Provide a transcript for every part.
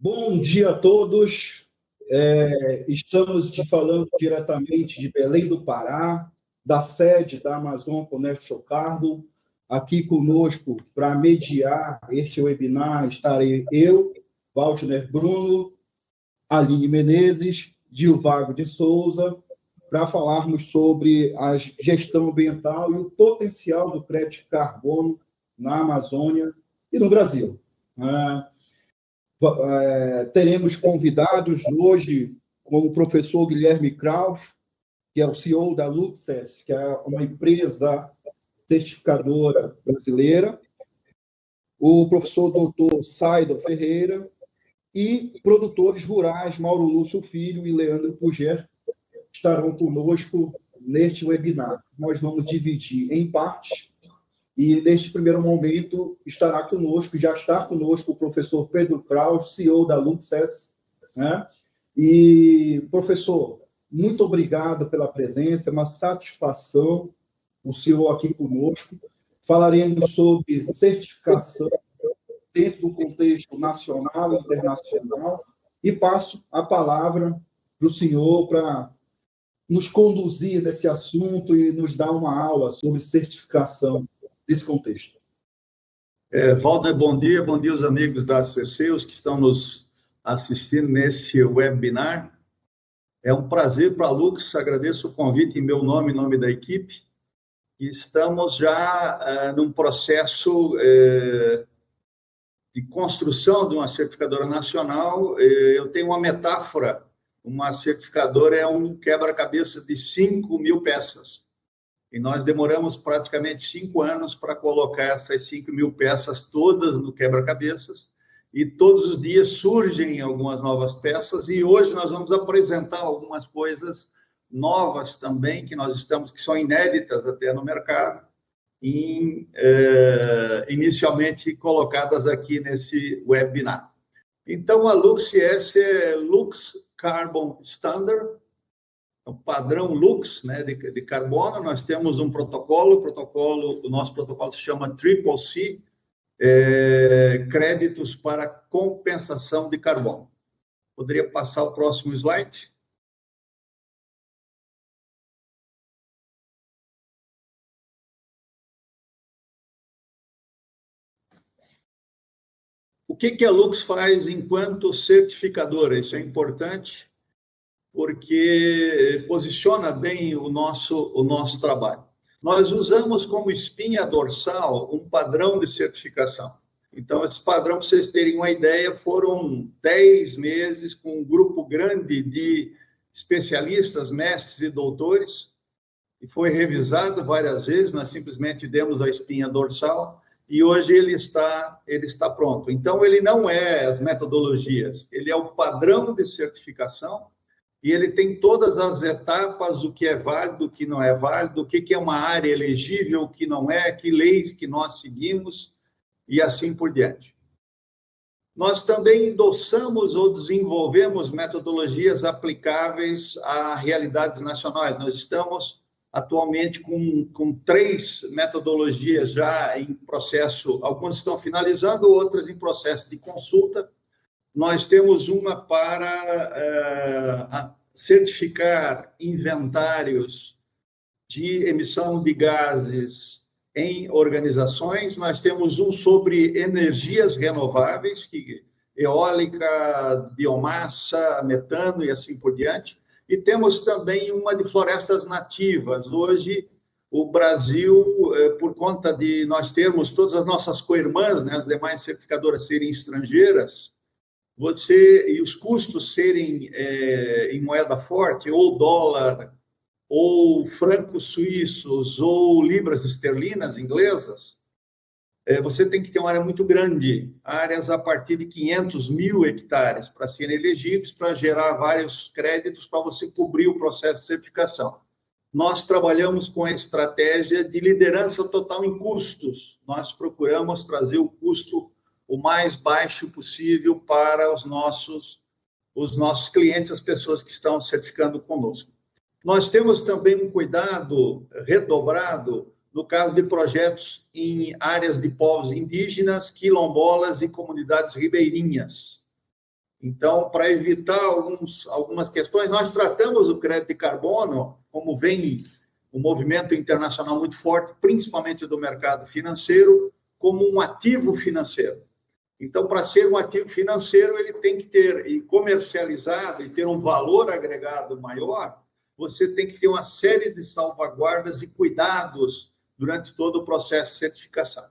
Bom dia a todos. Estamos falando diretamente de Belém do Pará, da sede da Amazon Comércio Cargo. Aqui conosco para mediar este webinar estarei eu, Waldner Bruno, Aline Menezes, Gilvago de Souza, para falarmos sobre a gestão ambiental e o potencial do crédito de carbono na Amazônia e no Brasil. Teremos convidados hoje, como o professor Guilherme Kraus, que é o CEO da Luxes, que é uma empresa certificadora brasileira, o professor doutor Saido Ferreira e produtores rurais Mauro Lúcio Filho e Leandro Puger estarão conosco neste webinar. Nós vamos dividir em partes e, neste primeiro momento, estará conosco, já está conosco o professor Pedro Kraus, CEO da Luxes, né? E, professor, muito obrigado pela presença, é uma satisfação o senhor aqui conosco. Falaremos sobre certificação dentro do contexto nacional e internacional e passo a palavra para o senhor para nos conduzir nesse assunto e nos dar uma aula sobre certificação desse contexto. Waldner, bom dia os amigos da ACC, os que estão nos assistindo nesse webinar. É um prazer para a Lux, agradeço o convite em meu nome, em nome da equipe. Estamos já num processo de construção de uma certificadora nacional. Eu tenho uma metáfora, uma certificadora é um quebra-cabeça de 5.000 peças. E nós demoramos praticamente 5 anos para colocar essas 5.000 peças todas no quebra-cabeças. E todos os dias surgem algumas novas peças. E hoje nós vamos apresentar algumas coisas novas também, que são inéditas até no mercado, inicialmente colocadas aqui nesse webinar. Então, a Luxes é Lux Carbon Standard, o padrão Lux, né, de carbono. Nós temos um protocolo, o nosso protocolo se chama CCC, créditos para compensação de carbono. Poderia passar o próximo slide? O que a Lux faz enquanto certificadora? Isso é importante, porque posiciona bem o nosso trabalho. Nós usamos como espinha dorsal um padrão de certificação. Então, esse padrão, para vocês terem uma ideia, foram 10 meses com um grupo grande de especialistas, mestres e doutores, e foi revisado várias vezes. Nós simplesmente demos a espinha dorsal e hoje ele está pronto. Então, ele não é as metodologias, ele é o padrão de certificação. E ele tem todas as etapas, o que é válido, o que não é válido, o que é uma área elegível, o que não é, que leis que nós seguimos, e assim por diante. Nós também endossamos ou desenvolvemos metodologias aplicáveis a realidades nacionais. Nós estamos atualmente com 3 metodologias já em processo, algumas estão finalizando, outras em processo de consulta. Nós temos uma para certificar inventários de emissão de gases em organizações. Nós temos um sobre energias renováveis, que eólica, biomassa, metano e assim por diante. E temos também uma de florestas nativas. Hoje, o Brasil, por conta de nós termos todas as nossas co-irmãs, né, as demais certificadoras serem estrangeiras, e os custos serem em moeda forte, ou dólar, ou francos suíços, ou libras esterlinas inglesas, você tem que ter uma área muito grande, áreas a partir de 500.000 hectares, para serem elegíveis, para gerar vários créditos para você cobrir o processo de certificação. Nós trabalhamos com a estratégia de liderança total em custos. Nós procuramos trazer o custo o mais baixo possível para os nossos clientes, as pessoas que estão certificando conosco. Nós temos também um cuidado redobrado no caso de projetos em áreas de povos indígenas, quilombolas e comunidades ribeirinhas. Então, para evitar algumas questões, nós tratamos o crédito de carbono, como vem um movimento internacional muito forte, principalmente do mercado financeiro, como um ativo financeiro. Então, para ser um ativo financeiro, ele tem que ter, e comercializado, e ter um valor agregado maior, você tem que ter uma série de salvaguardas e cuidados durante todo o processo de certificação.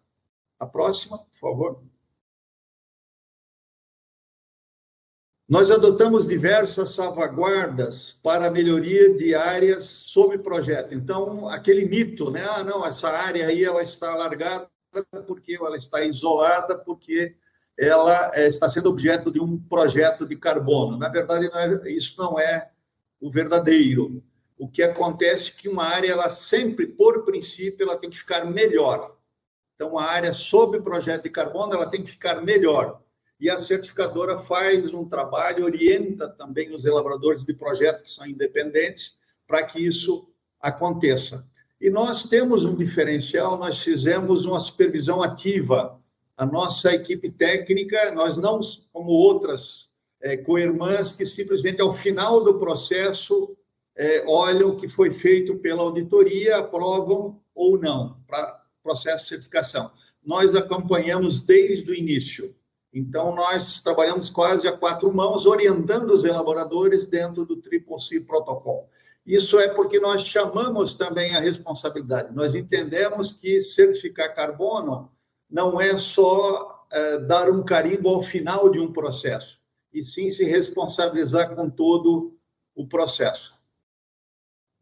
A próxima, por favor. Nós adotamos diversas salvaguardas para a melhoria de áreas sob projeto. Então, aquele mito, né? Ah, não, essa área aí ela está alargada porque ela está isolada, porque ela está sendo objeto de um projeto de carbono. Na verdade, isso não é o verdadeiro. O que acontece é que uma área, ela sempre, por princípio, ela tem que ficar melhor. Então, a área sob projeto de carbono, ela tem que ficar melhor. E a certificadora faz um trabalho, orienta também os elaboradores de projeto que são independentes para que isso aconteça. E nós temos um diferencial, nós fizemos uma supervisão ativa. A nossa equipe técnica, nós não, como outras co-irmãs, que simplesmente ao final do processo olham o que foi feito pela auditoria, aprovam ou não para processo de certificação. Nós acompanhamos desde o início. Então, nós trabalhamos quase a 4 mãos, orientando os elaboradores dentro do CCC Protocol. Isso é porque nós chamamos também a responsabilidade. Nós entendemos que certificar carbono não é só dar um carimbo ao final de um processo, e sim se responsabilizar com todo o processo.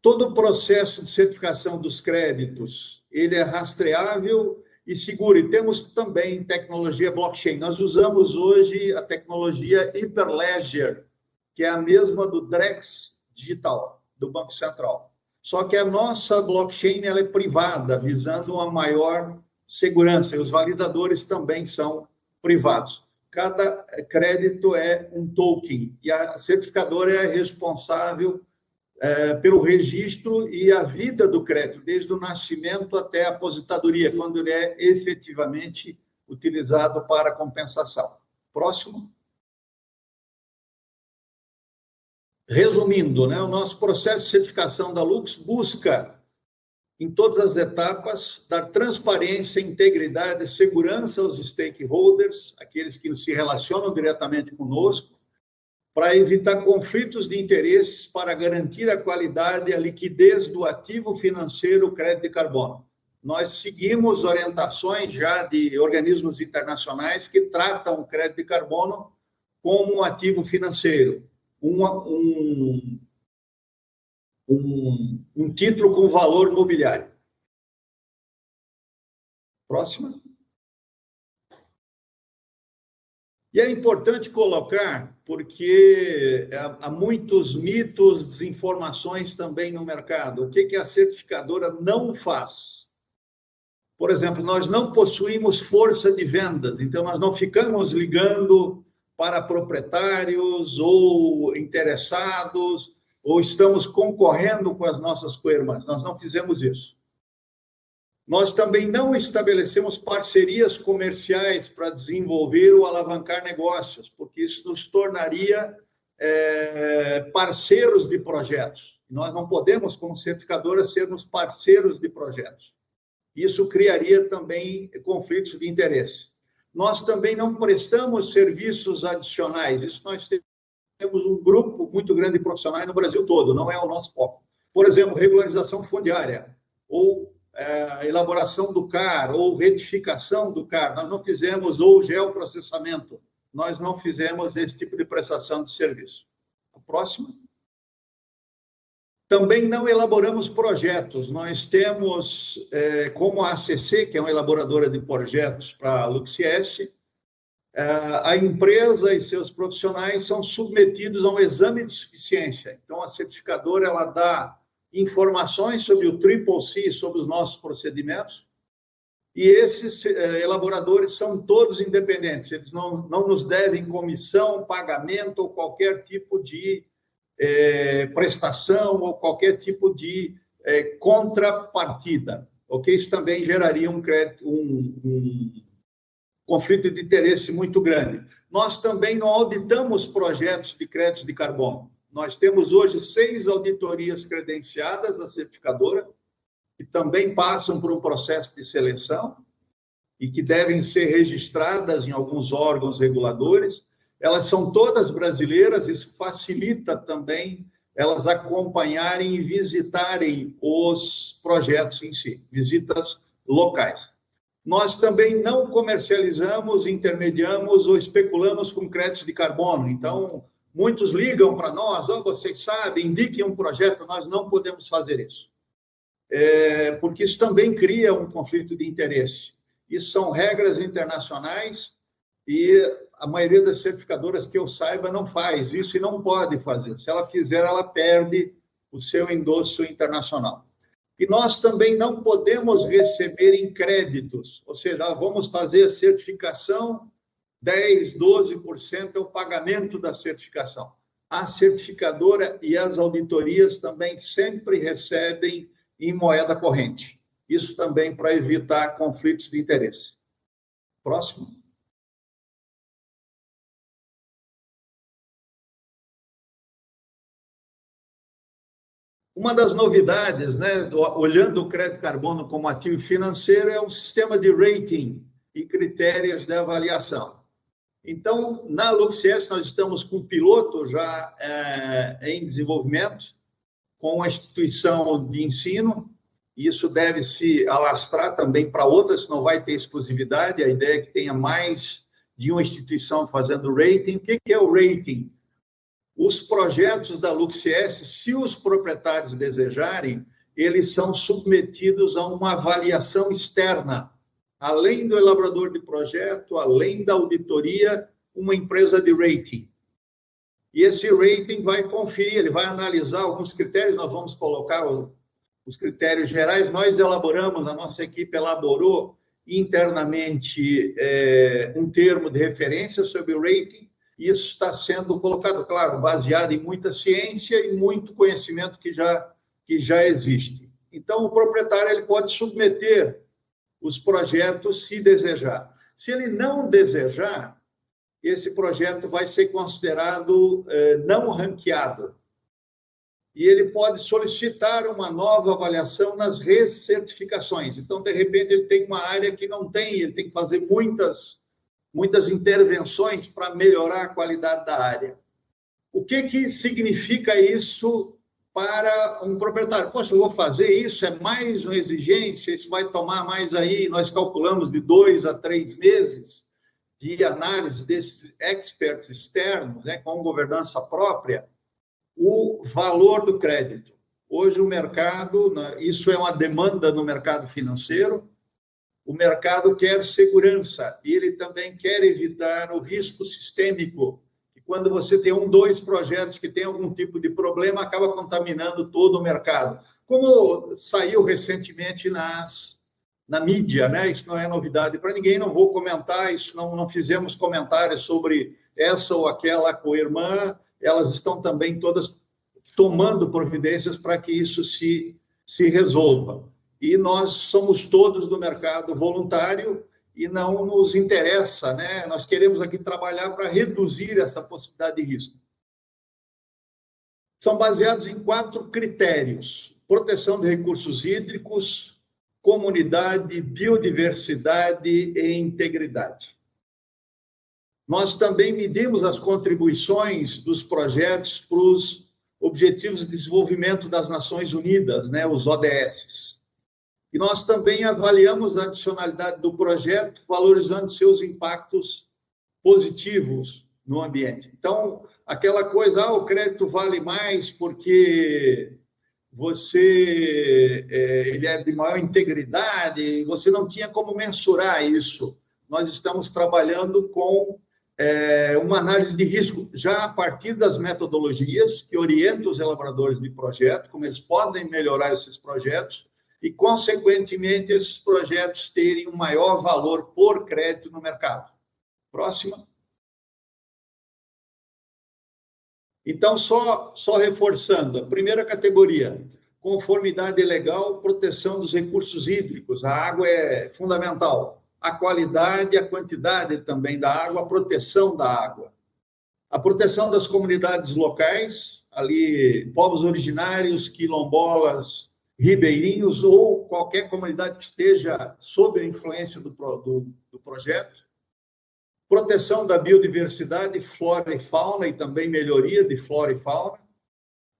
Todo o processo de certificação dos créditos, ele é rastreável e seguro. E temos também tecnologia blockchain. Nós usamos hoje a tecnologia Hyperledger, que é a mesma do Drex Digital, do Banco Central. Só que a nossa blockchain ela é privada, visando uma maior segurança. E os validadores também são privados. Cada crédito é um token. E a certificadora é responsável pelo registro e a vida do crédito, desde o nascimento até a aposentadoria, quando ele é efetivamente utilizado para compensação. Próximo. Resumindo, né, o nosso processo de certificação da Lux busca, em todas as etapas, dar transparência, integridade e segurança aos stakeholders, aqueles que se relacionam diretamente conosco, para evitar conflitos de interesses, para garantir a qualidade e a liquidez do ativo financeiro crédito de carbono. Nós seguimos orientações já de organismos internacionais que tratam o crédito de carbono como um ativo financeiro, um título com valor mobiliário. Próxima. E é importante colocar, porque há muitos mitos, desinformações também no mercado. O que a certificadora não faz? Por exemplo, nós não possuímos força de vendas, então nós não ficamos ligando para proprietários ou interessados, ou estamos concorrendo com as nossas co-irmãs. Nós não fizemos isso. Nós também não estabelecemos parcerias comerciais para desenvolver ou alavancar negócios, porque isso nos tornaria parceiros de projetos. Nós não podemos, como certificadora, sermos parceiros de projetos. Isso criaria também conflitos de interesse. Nós também não prestamos serviços adicionais. Isso nós temos um grupo muito grande de profissionais no Brasil todo, não é o nosso foco. Por exemplo, regularização fundiária, ou elaboração do CAR, ou retificação do CAR. Nós não fizemos, ou geoprocessamento. Nós não fizemos esse tipo de prestação de serviço. A próxima. Também não elaboramos projetos. Nós temos, como a ACC, que é uma elaboradora de projetos para a LuxS, a empresa e seus profissionais são submetidos a um exame de suficiência. Então, a certificadora ela dá informações sobre o CCC, sobre os nossos procedimentos, e esses elaboradores são todos independentes. Eles não nos devem comissão, pagamento ou qualquer tipo de prestação ou qualquer tipo de contrapartida. Okay? Isso também geraria um conflito de interesse muito grande. Nós também não auditamos projetos de créditos de carbono. Nós temos hoje 6 auditorias credenciadas da certificadora, que também passam por um processo de seleção e que devem ser registradas em alguns órgãos reguladores. Elas são todas brasileiras, isso facilita também elas acompanharem e visitarem os projetos em si, visitas locais. Nós também não comercializamos, intermediamos ou especulamos com créditos de carbono. Então, muitos ligam para nós, vocês sabem, indiquem um projeto, nós não podemos fazer isso. Porque isso também cria um conflito de interesse. Isso são regras internacionais e a maioria das certificadoras que eu saiba não faz isso e não pode fazer. Se ela fizer, ela perde o seu endosso internacional. E nós também não podemos receber em créditos, ou seja, vamos fazer a certificação, 10%, 12% é o pagamento da certificação. A certificadora e as auditorias também sempre recebem em moeda corrente. Isso também para evitar conflitos de interesse. Próximo. Uma das novidades, né, olhando o crédito carbono como ativo financeiro, é um sistema de rating e critérios de avaliação. Então, na LuxCS, nós estamos com um piloto já em desenvolvimento, com a instituição de ensino, e isso deve se alastrar também para outras, não vai ter exclusividade, a ideia é que tenha mais de uma instituição fazendo rating. O que é o rating? Os projetos da LuxCS, se os proprietários desejarem, eles são submetidos a uma avaliação externa, além do elaborador de projeto, além da auditoria, uma empresa de rating. E esse rating vai conferir, ele vai analisar alguns critérios, nós vamos colocar os critérios gerais, nós elaboramos, a nossa equipe elaborou internamente um termo de referência sobre o rating. Isso está sendo colocado, claro, baseado em muita ciência e muito conhecimento que já existe. Então, o proprietário ele pode submeter os projetos se desejar. Se ele não desejar, esse projeto vai ser considerado não ranqueado. E ele pode solicitar uma nova avaliação nas recertificações. Então, de repente, ele tem uma área que não tem, ele tem que fazer muitas intervenções para melhorar a qualidade da área. O que significa isso para um proprietário? Poxa, eu vou fazer isso, é mais uma exigência, isso vai tomar mais aí, nós calculamos de 2 a 3 meses de análise desses experts externos, né, com governança própria, o valor do crédito. Hoje o mercado, isso é uma demanda no mercado financeiro, o mercado quer segurança e ele também quer evitar o risco sistêmico, que quando você tem 2 projetos que têm algum tipo de problema, acaba contaminando todo o mercado. Como saiu recentemente na mídia, né? Isso não é novidade para ninguém, não vou comentar, isso não fizemos comentários sobre essa ou aquela co-irmã, elas estão também todas tomando providências para que isso se resolva. E nós somos todos do mercado voluntário e não nos interessa, né? Nós queremos aqui trabalhar para reduzir essa possibilidade de risco. São baseados em 4 critérios: proteção de recursos hídricos, comunidade, biodiversidade e integridade. Nós também medimos as contribuições dos projetos para os Objetivos de Desenvolvimento das Nações Unidas, né? Os ODS. E nós também avaliamos a adicionalidade do projeto, valorizando seus impactos positivos no ambiente. Então, aquela coisa, o crédito vale mais porque ele é de maior integridade, você não tinha como mensurar isso. Nós estamos trabalhando com uma análise de risco, já a partir das metodologias que orientam os elaboradores de projeto, como eles podem melhorar esses projetos, e, consequentemente, esses projetos terem um maior valor por crédito no mercado. Próxima. Então, só reforçando, a primeira categoria, conformidade legal, proteção dos recursos hídricos. A água é fundamental. a qualidade e a quantidade também da água, a proteção da água. A proteção das comunidades locais, ali, povos originários, quilombolas, ribeirinhos ou qualquer comunidade que esteja sob a influência do projeto. Proteção da biodiversidade, flora e fauna, e também melhoria de flora e fauna.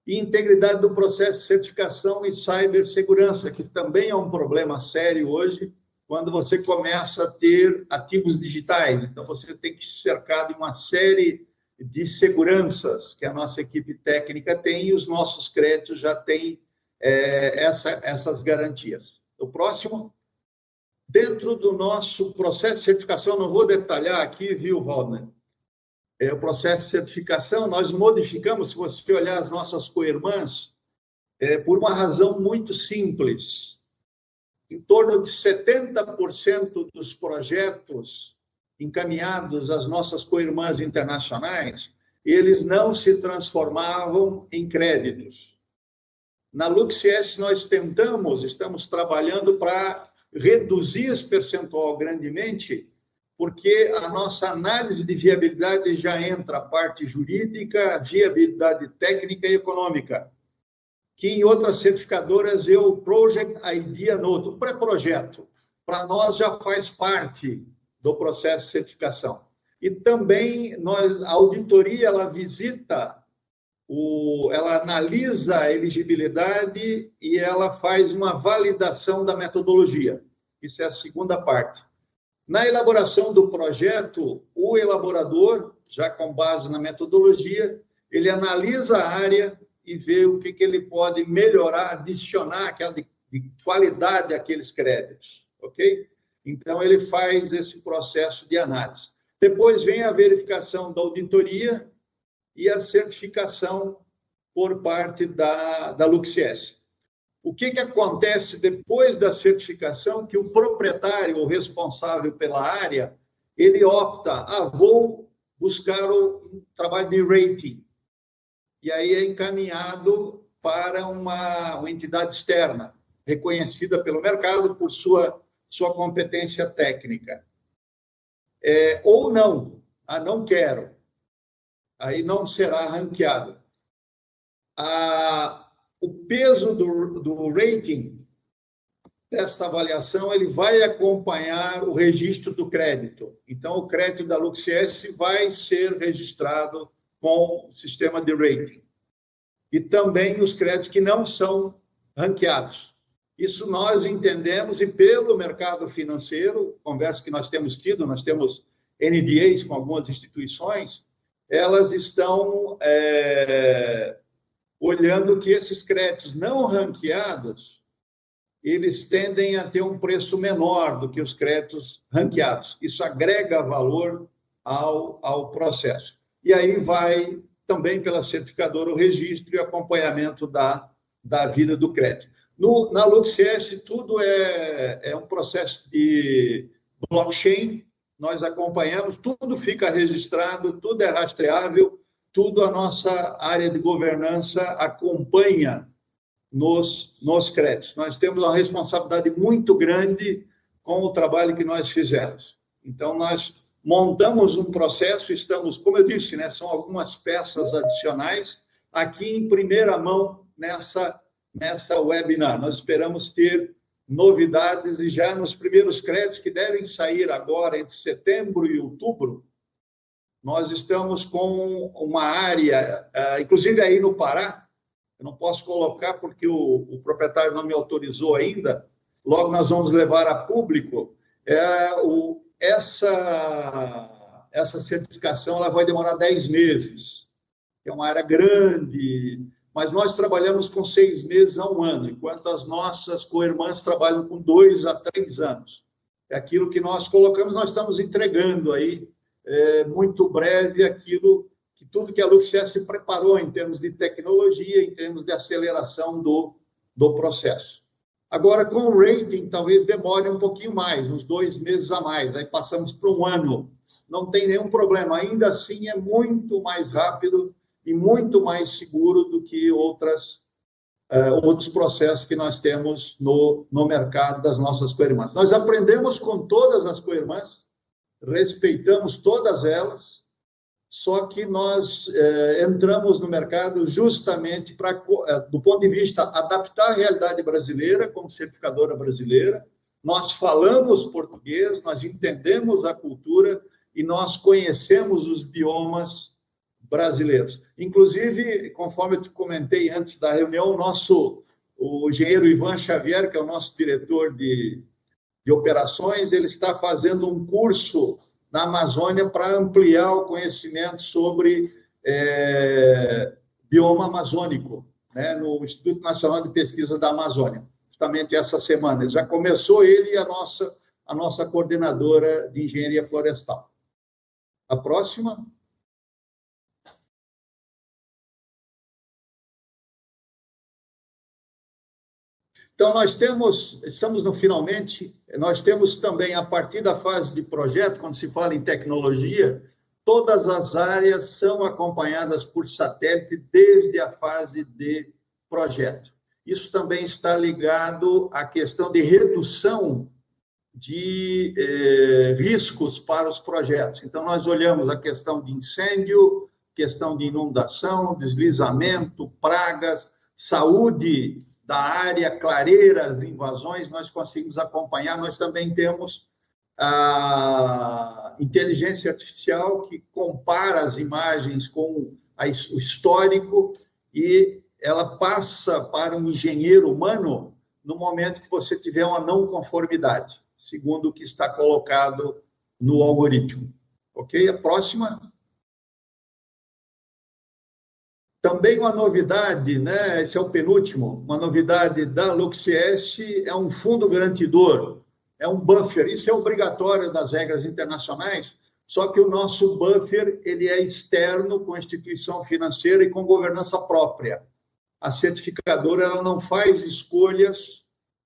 E integridade do processo de certificação e cibersegurança, que também é um problema sério hoje, quando você começa a ter ativos digitais. Então, você tem que se cercar de uma série de seguranças que a nossa equipe técnica tem, e os nossos créditos já têm essas garantias. O próximo, dentro do nosso processo de certificação, não vou detalhar aqui, viu, Waldner? O processo de certificação, nós modificamos, se você olhar as nossas co-irmãs, por uma razão muito simples. Em torno de 70% dos projetos encaminhados às nossas co-irmãs internacionais, eles não se transformavam em créditos. Na LuxS, nós estamos trabalhando para reduzir esse percentual grandemente, porque a nossa análise de viabilidade já entra a parte jurídica, viabilidade técnica e econômica, que em outras certificadoras é o Project Idea Note, o pré-projeto. Para nós já faz parte do processo de certificação. E também a auditoria, ela visita, ela analisa a elegibilidade e ela faz uma validação da metodologia. Isso é a segunda parte. Na elaboração do projeto, o elaborador, já com base na metodologia, ele analisa a área e vê o que ele pode melhorar, adicionar aquela de qualidade àqueles créditos, ok? Então, ele faz esse processo de análise. Depois vem a verificação da auditoria e a certificação por parte da LuxS. O que acontece depois da certificação? Que o proprietário, o responsável pela área, ele opta, vou buscar o trabalho de rating. E aí é encaminhado para uma entidade externa, reconhecida pelo mercado por sua competência técnica. Ou não, não quero. Aí não será ranqueado. O peso do rating desta avaliação, ele vai acompanhar o registro do crédito. Então, o crédito da LuxS vai ser registrado com o sistema de rating. E também os créditos que não são ranqueados. Isso nós entendemos, e pelo mercado financeiro, conversa que nós temos tido, nós temos NDAs com algumas instituições, elas estão olhando que esses créditos não ranqueados, eles tendem a ter um preço menor do que os créditos ranqueados. Isso agrega valor ao processo. E aí vai também pela certificadora o registro e acompanhamento da vida do crédito. Na LuxS, tudo é um processo de blockchain, nós acompanhamos, tudo fica registrado, tudo é rastreável, tudo a nossa área de governança acompanha nos créditos. Nós temos uma responsabilidade muito grande com o trabalho que nós fizemos. Então, nós montamos um processo, estamos, como eu disse, são algumas peças adicionais aqui em primeira mão nessa webinar. Nós esperamos ter novidades e já nos primeiros créditos que devem sair agora entre setembro e outubro, nós estamos com uma área, inclusive aí no Pará, eu não posso colocar porque o proprietário não me autorizou ainda, logo nós vamos levar a público, essa certificação ela vai demorar 10 meses, é uma área grande, mas nós trabalhamos com 6 meses a 1 ano, enquanto as nossas co-irmãs trabalham com 2 a 3 anos. É aquilo que nós colocamos, nós estamos entregando aí, muito breve, tudo que a LuxS se preparou em termos de tecnologia, em termos de aceleração do processo. Agora, com o rating, talvez demore um pouquinho mais, uns 2 meses a mais, aí passamos para 1 ano. Não tem nenhum problema, ainda assim é muito mais rápido e muito mais seguro do que outras outros processos que nós temos no mercado das nossas coirmãs. Nós aprendemos com todas as coirmãs, respeitamos todas elas, só que nós entramos no mercado justamente para, do ponto de vista, adaptar a realidade brasileira, como certificadora brasileira. Nós falamos português, nós entendemos a cultura e nós conhecemos os biomas brasileiros. Inclusive, conforme eu te comentei antes da reunião, o engenheiro Ivan Xavier, que é o nosso diretor de operações, ele está fazendo um curso na Amazônia para ampliar o conhecimento sobre bioma amazônico, né, no Instituto Nacional de Pesquisa da Amazônia, justamente essa semana. Ele já começou, ele e a nossa coordenadora de engenharia florestal. A próxima. Então, estamos no finalmente, nós temos também, a partir da fase de projeto, quando se fala em tecnologia, todas as áreas são acompanhadas por satélite desde a fase de projeto. Isso também está ligado à questão de redução de riscos para os projetos. Então, nós olhamos a questão de incêndio, questão de inundação, deslizamento, pragas, saúde da área, clareiras, invasões, nós conseguimos acompanhar. Nós também temos a inteligência artificial que compara as imagens com o histórico e ela passa para um engenheiro humano no momento que você tiver uma não conformidade, segundo o que está colocado no algoritmo. Ok? A próxima. Também uma novidade, né? Esse é o penúltimo, uma novidade da LuxS é um fundo garantidor, é um buffer. Isso é obrigatório das regras internacionais, só que o nosso buffer ele é externo, com instituição financeira e com governança própria. A certificadora ela não faz escolhas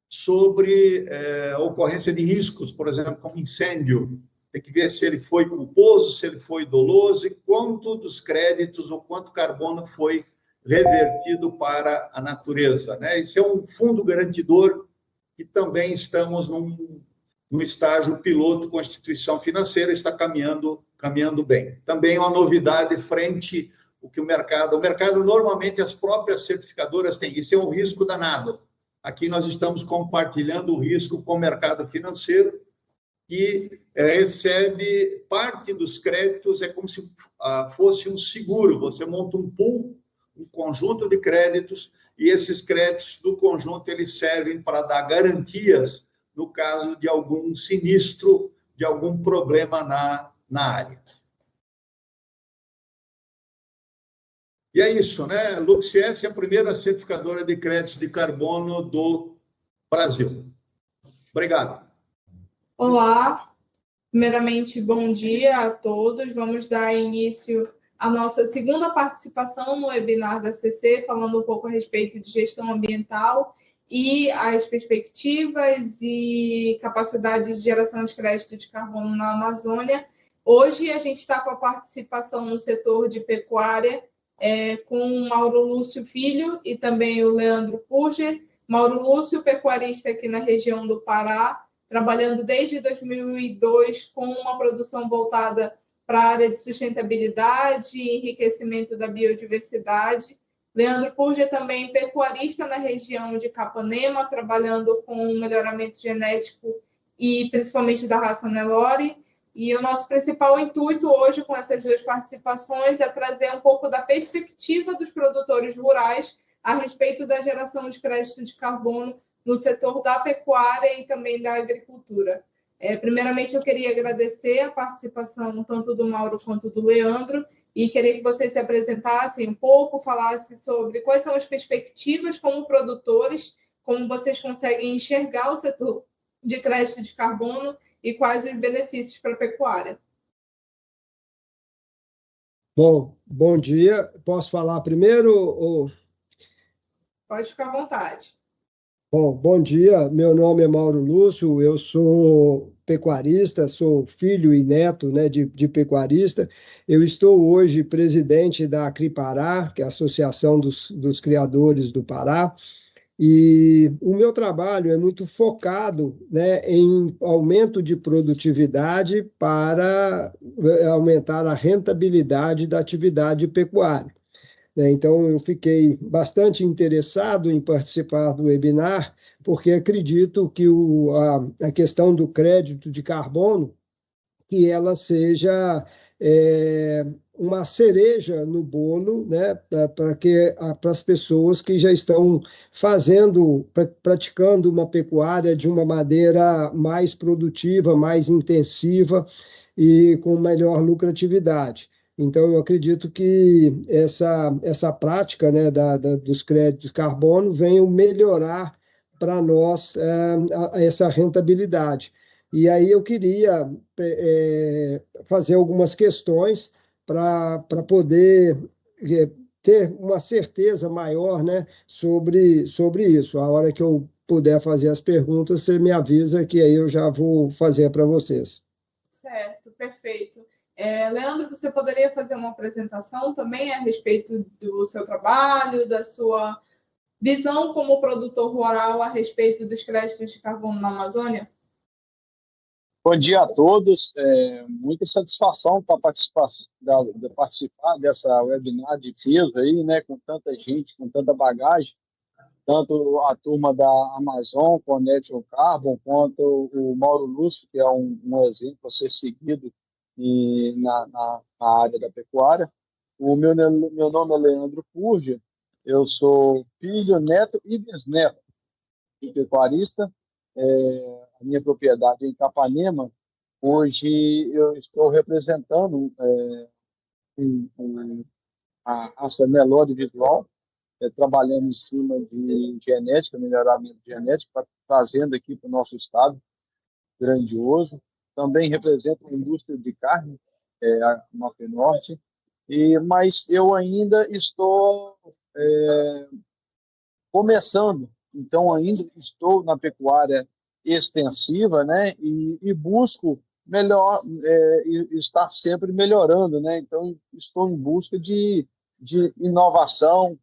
sobre a ocorrência de riscos, por exemplo, como incêndio. Tem que ver se ele foi culposo, se ele foi doloso e quanto dos créditos ou quanto carbono foi revertido para a natureza, né? Esse é um fundo garantidor e também estamos num estágio piloto com a instituição financeira, está caminhando bem. Também uma novidade frente ao que o mercado normalmente as próprias certificadoras têm, isso é um risco danado. Aqui nós estamos compartilhando o risco com o mercado financeiro, que recebe parte dos créditos, é como se fosse um seguro. Você monta um pool, um conjunto de créditos, e esses créditos do conjunto eles servem para dar garantias no caso de algum sinistro, de algum problema na área. E é isso, né? LuxS é a primeira certificadora de créditos de carbono do Brasil. Obrigado. Olá, primeiramente, bom dia a todos. Vamos dar início à nossa segunda participação no webinar da CC, falando um pouco a respeito de gestão ambiental e as perspectivas e capacidades de geração de crédito de carbono na Amazônia. Hoje, a gente está com a participação no setor de pecuária, com o Mauro Lúcio Filho e também o Leandro Purger. Mauro Lúcio, pecuarista aqui na região do Pará, trabalhando desde 2002 com uma produção voltada para a área de sustentabilidade e enriquecimento da biodiversidade. Leandro Purger também pecuarista na região de Capanema, trabalhando com melhoramento genético e principalmente da raça Nelore. E o nosso principal intuito hoje com essas duas participações é trazer um pouco da perspectiva dos produtores rurais a respeito da geração de crédito de carbono no setor da pecuária e também da agricultura. Primeiramente, eu queria agradecer a participação tanto do Mauro quanto do Leandro e queria que vocês se apresentassem um pouco, falassem sobre quais são as perspectivas como produtores, como vocês conseguem enxergar o setor de crédito de carbono e quais os benefícios para a pecuária. Bom dia. Posso falar primeiro? Ou... Pode ficar à vontade. Bom dia. Meu nome é Mauro Lúcio, eu sou pecuarista, sou filho e neto, né, de pecuarista. Eu estou hoje presidente da Acripará, que é a Associação dos Criadores do Pará, e o meu trabalho é muito focado, né, em aumento de produtividade para aumentar a rentabilidade da atividade pecuária, né? Então, eu fiquei bastante interessado em participar do webinar, porque acredito que a questão do crédito de carbono, que ela seja uma cereja no bolo, né, para as pessoas que já estão praticando uma pecuária de uma maneira mais produtiva, mais intensiva e com melhor lucratividade. Então, eu acredito que essa prática, né, dos créditos de carbono venha melhorar para nós essa rentabilidade. E aí eu queria fazer algumas questões para poder ter uma certeza maior, né, sobre isso. A hora que eu puder fazer as perguntas, você me avisa que aí eu já vou fazer para vocês. Certo, perfeito. Leandro, você poderia fazer uma apresentação também a respeito do seu trabalho, da sua visão como produtor rural a respeito dos créditos de carbono na Amazônia? Bom dia a todos. Muita satisfação para participar dessa webinar de peso aí, né, com tanta gente, com tanta bagagem, tanto a turma da Amazon, com a Natural Carbon, quanto o Mauro Lúcio, que é um exemplo a ser seguido na área da pecuária. O meu nome é Leandro Purgia, eu sou filho, neto e bisneto de pecuarista. A minha propriedade é em Capanema. Hoje eu estou representando a raça Nelore visual, trabalhando em cima de genética, melhoramento genético, trazendo aqui para o nosso estado grandioso. Também represento a indústria de carne, a Mafenorte, mas eu ainda estou começando, então ainda estou na pecuária extensiva, né, e busco estar sempre melhorando, né, então estou em busca de inovação,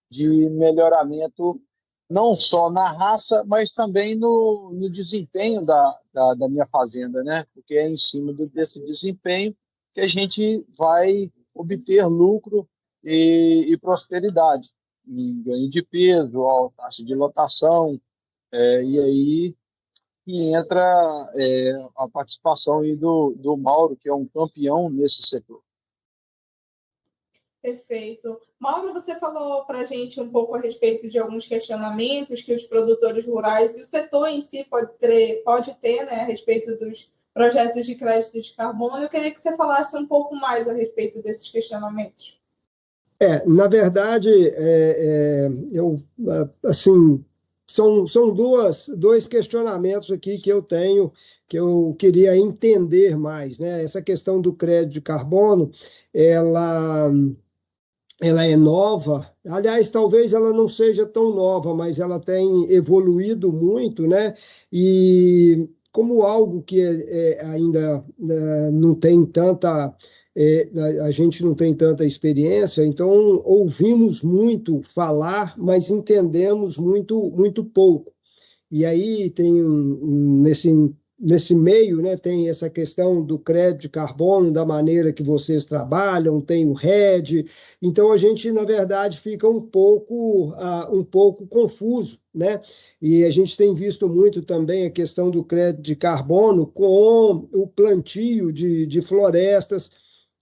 de melhoramento, não só na raça, mas também no desempenho da minha fazenda, né, porque é em cima desse desempenho que a gente vai obter lucro e prosperidade, em ganho de peso, a taxa de lotação, e aí que entra a participação aí do Mauro, que é um campeão nesse setor. Perfeito. Mauro, você falou para a gente um pouco a respeito de alguns questionamentos que os produtores rurais e o setor em si pode ter, né, a respeito dos projetos de crédito de carbono. Eu queria que você falasse um pouco mais a respeito desses questionamentos. Na verdade, assim, são dois questionamentos aqui que eu tenho, que eu queria entender mais, né? Essa questão do crédito de carbono, ela é nova. Aliás, talvez ela não seja tão nova, mas ela tem evoluído muito, né? E como algo que ainda não tem tanta... a gente não tem tanta experiência, então ouvimos muito falar, mas entendemos muito pouco. E aí tem nesse meio, né, tem essa questão do crédito de carbono, da maneira que vocês trabalham, tem o RED, então a gente, na verdade, fica um pouco confuso, né? E a gente tem visto muito também a questão do crédito de carbono com o plantio de florestas,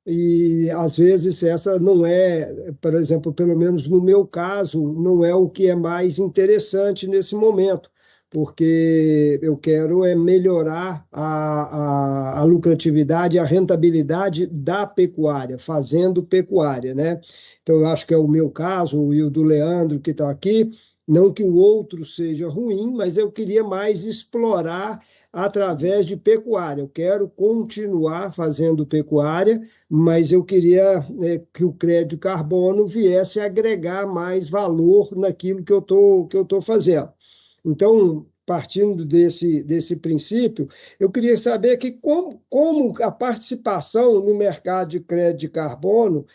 e às vezes essa não é, por exemplo, pelo menos no meu caso, não é o que é mais interessante nesse momento, porque eu quero melhorar a lucratividade, a rentabilidade da pecuária, fazendo pecuária, né? Então, eu acho que é o meu caso e o do Leandro que está aqui, não que o outro seja ruim, mas eu queria mais explorar através de pecuária. Eu quero continuar fazendo pecuária, mas eu queria que o crédito de carbono viesse a agregar mais valor naquilo que eu tô fazendo. Então, partindo desse princípio, eu queria saber que como a participação no mercado de crédito de carbono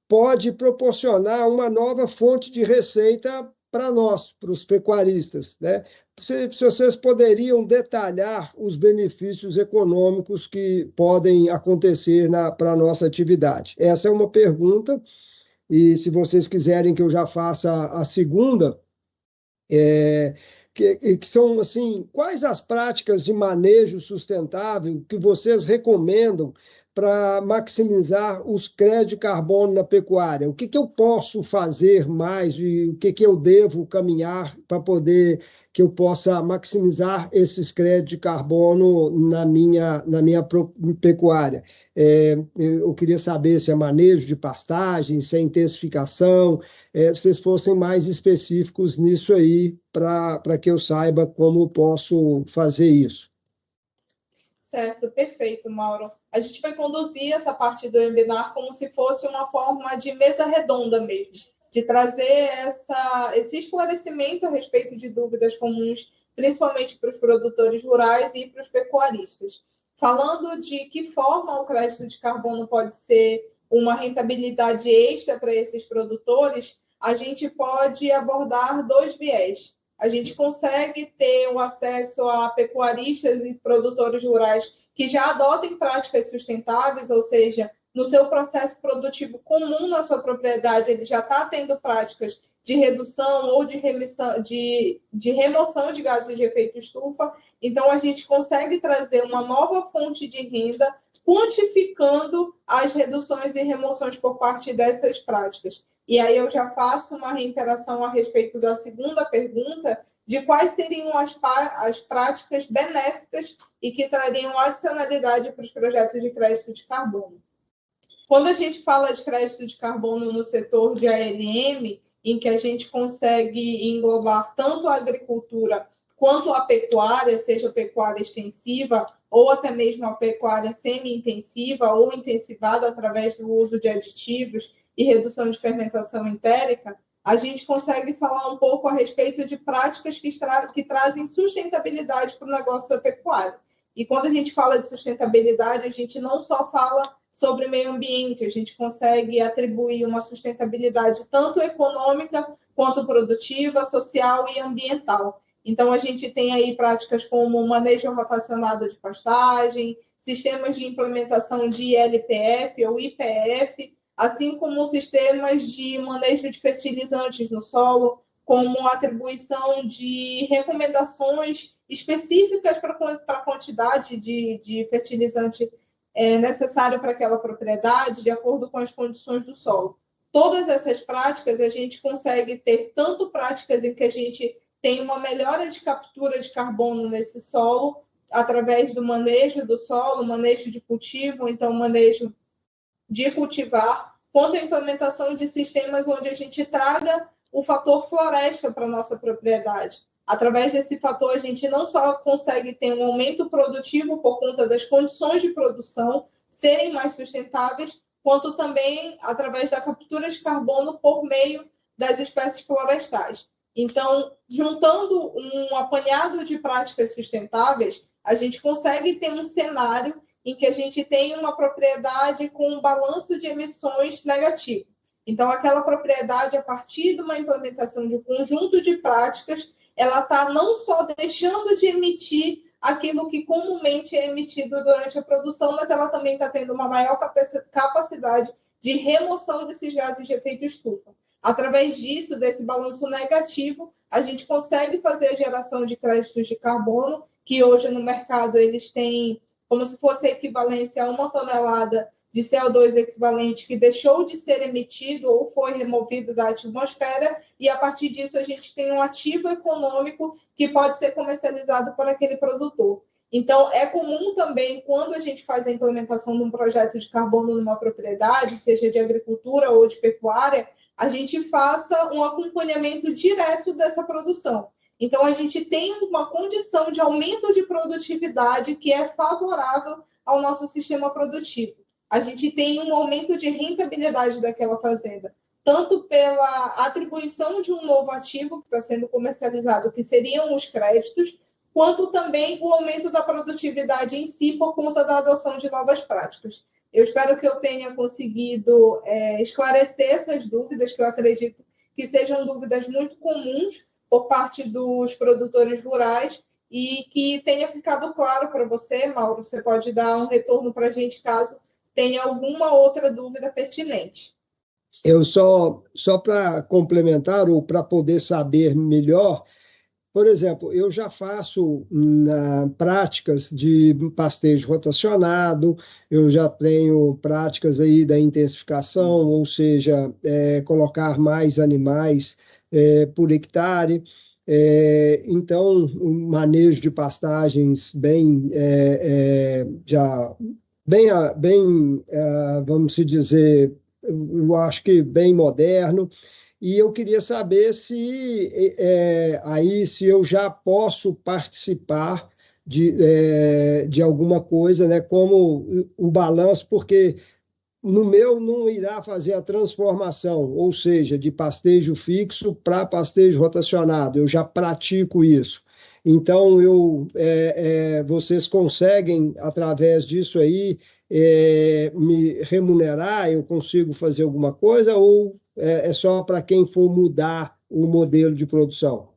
pode proporcionar uma nova fonte de receita para nós, para os pecuaristas, né? Se vocês poderiam detalhar os benefícios econômicos que podem acontecer para a nossa atividade. Essa é uma pergunta, e se vocês quiserem que eu já faça a segunda, que são, assim, quais as práticas de manejo sustentável que vocês recomendam para maximizar os créditos de carbono na pecuária? O que eu posso fazer mais e o que eu devo caminhar para poder que eu possa maximizar esses créditos de carbono na minha pecuária? Eu queria saber se é manejo de pastagem, se é intensificação, se vocês fossem mais específicos nisso aí, para que eu saiba como posso fazer isso. Certo, perfeito, Mauro. A gente vai conduzir essa parte do webinar como se fosse uma forma de mesa redonda mesmo, de trazer esse esclarecimento a respeito de dúvidas comuns, principalmente para os produtores rurais e para os pecuaristas. Falando de que forma o crédito de carbono pode ser uma rentabilidade extra para esses produtores, a gente pode abordar dois viés. A gente consegue ter o acesso a pecuaristas e produtores rurais que já adotem práticas sustentáveis, ou seja, no seu processo produtivo comum na sua propriedade, ele já está tendo práticas de redução ou de remoção de gases de efeito estufa. Então, a gente consegue trazer uma nova fonte de renda, quantificando as reduções e remoções por parte dessas práticas. E aí eu já faço uma reiteração a respeito da segunda pergunta, de quais seriam as práticas benéficas e que trariam adicionalidade para os projetos de crédito de carbono. Quando a gente fala de crédito de carbono no setor de ALM, em que a gente consegue englobar tanto a agricultura quanto a pecuária, seja pecuária extensiva ou até mesmo a pecuária semi-intensiva ou intensivada através do uso de aditivos e redução de fermentação entérica, a gente consegue falar um pouco a respeito de práticas que trazem sustentabilidade para o negócio da pecuária. E quando a gente fala de sustentabilidade, a gente não só fala sobre meio ambiente, a gente consegue atribuir uma sustentabilidade tanto econômica quanto produtiva, social e ambiental. Então, a gente tem aí práticas como manejo rotacionado de pastagem, sistemas de implementação de LPF ou IPF, assim como sistemas de manejo de fertilizantes no solo, como atribuição de recomendações específicas para a quantidade de fertilizante necessário para aquela propriedade, de acordo com as condições do solo. Todas essas práticas, a gente consegue ter tanto práticas em que a gente tem uma melhora de captura de carbono nesse solo, através do manejo do solo, manejo de cultivo, então manejo de cultivar, quanto a implementação de sistemas onde a gente traga o fator floresta para a nossa propriedade. Através desse fator, a gente não só consegue ter um aumento produtivo por conta das condições de produção serem mais sustentáveis, quanto também através da captura de carbono por meio das espécies florestais. Então, juntando um apanhado de práticas sustentáveis, a gente consegue ter um cenário em que a gente tem uma propriedade com um balanço de emissões negativo. Então, aquela propriedade, a partir de uma implementação de um conjunto de práticas, ela está não só deixando de emitir aquilo que comumente é emitido durante a produção, mas ela também está tendo uma maior capacidade de remoção desses gases de efeito estufa. Através disso, desse balanço negativo, a gente consegue fazer a geração de créditos de carbono, que hoje no mercado eles têm como se fosse a equivalência a 1 tonelada de CO2 equivalente que deixou de ser emitido ou foi removido da atmosfera, e a partir disso a gente tem um ativo econômico que pode ser comercializado por aquele produtor. Então, é comum também, quando a gente faz a implementação de um projeto de carbono numa propriedade, seja de agricultura ou de pecuária, a gente faça um acompanhamento direto dessa produção. Então, a gente tem uma condição de aumento de produtividade que é favorável ao nosso sistema produtivo. A gente tem um aumento de rentabilidade daquela fazenda, tanto pela atribuição de um novo ativo que está sendo comercializado, que seriam os créditos, quanto também o aumento da produtividade em si por conta da adoção de novas práticas. Eu espero que eu tenha conseguido esclarecer essas dúvidas, que eu acredito que sejam dúvidas muito comuns por parte dos produtores rurais, e que tenha ficado claro para você, Mauro. Você pode dar um retorno para a gente caso tenha alguma outra dúvida pertinente. Eu só para complementar, ou para poder saber melhor, por exemplo, eu já faço práticas de pastejo rotacionado, eu já tenho práticas aí da intensificação, ou seja, colocar mais animais por hectare. Então, o manejo de pastagens vamos dizer, eu acho que bem moderno. E eu queria saber se eu já posso participar de alguma coisa, né, como o balanço, porque no meu não irá fazer a transformação, ou seja, de pastejo fixo para pastejo rotacionado. Eu já pratico isso. Então, vocês conseguem, através disso aí, me remunerar? Eu consigo fazer alguma coisa, ou é só para quem for mudar o modelo de produção?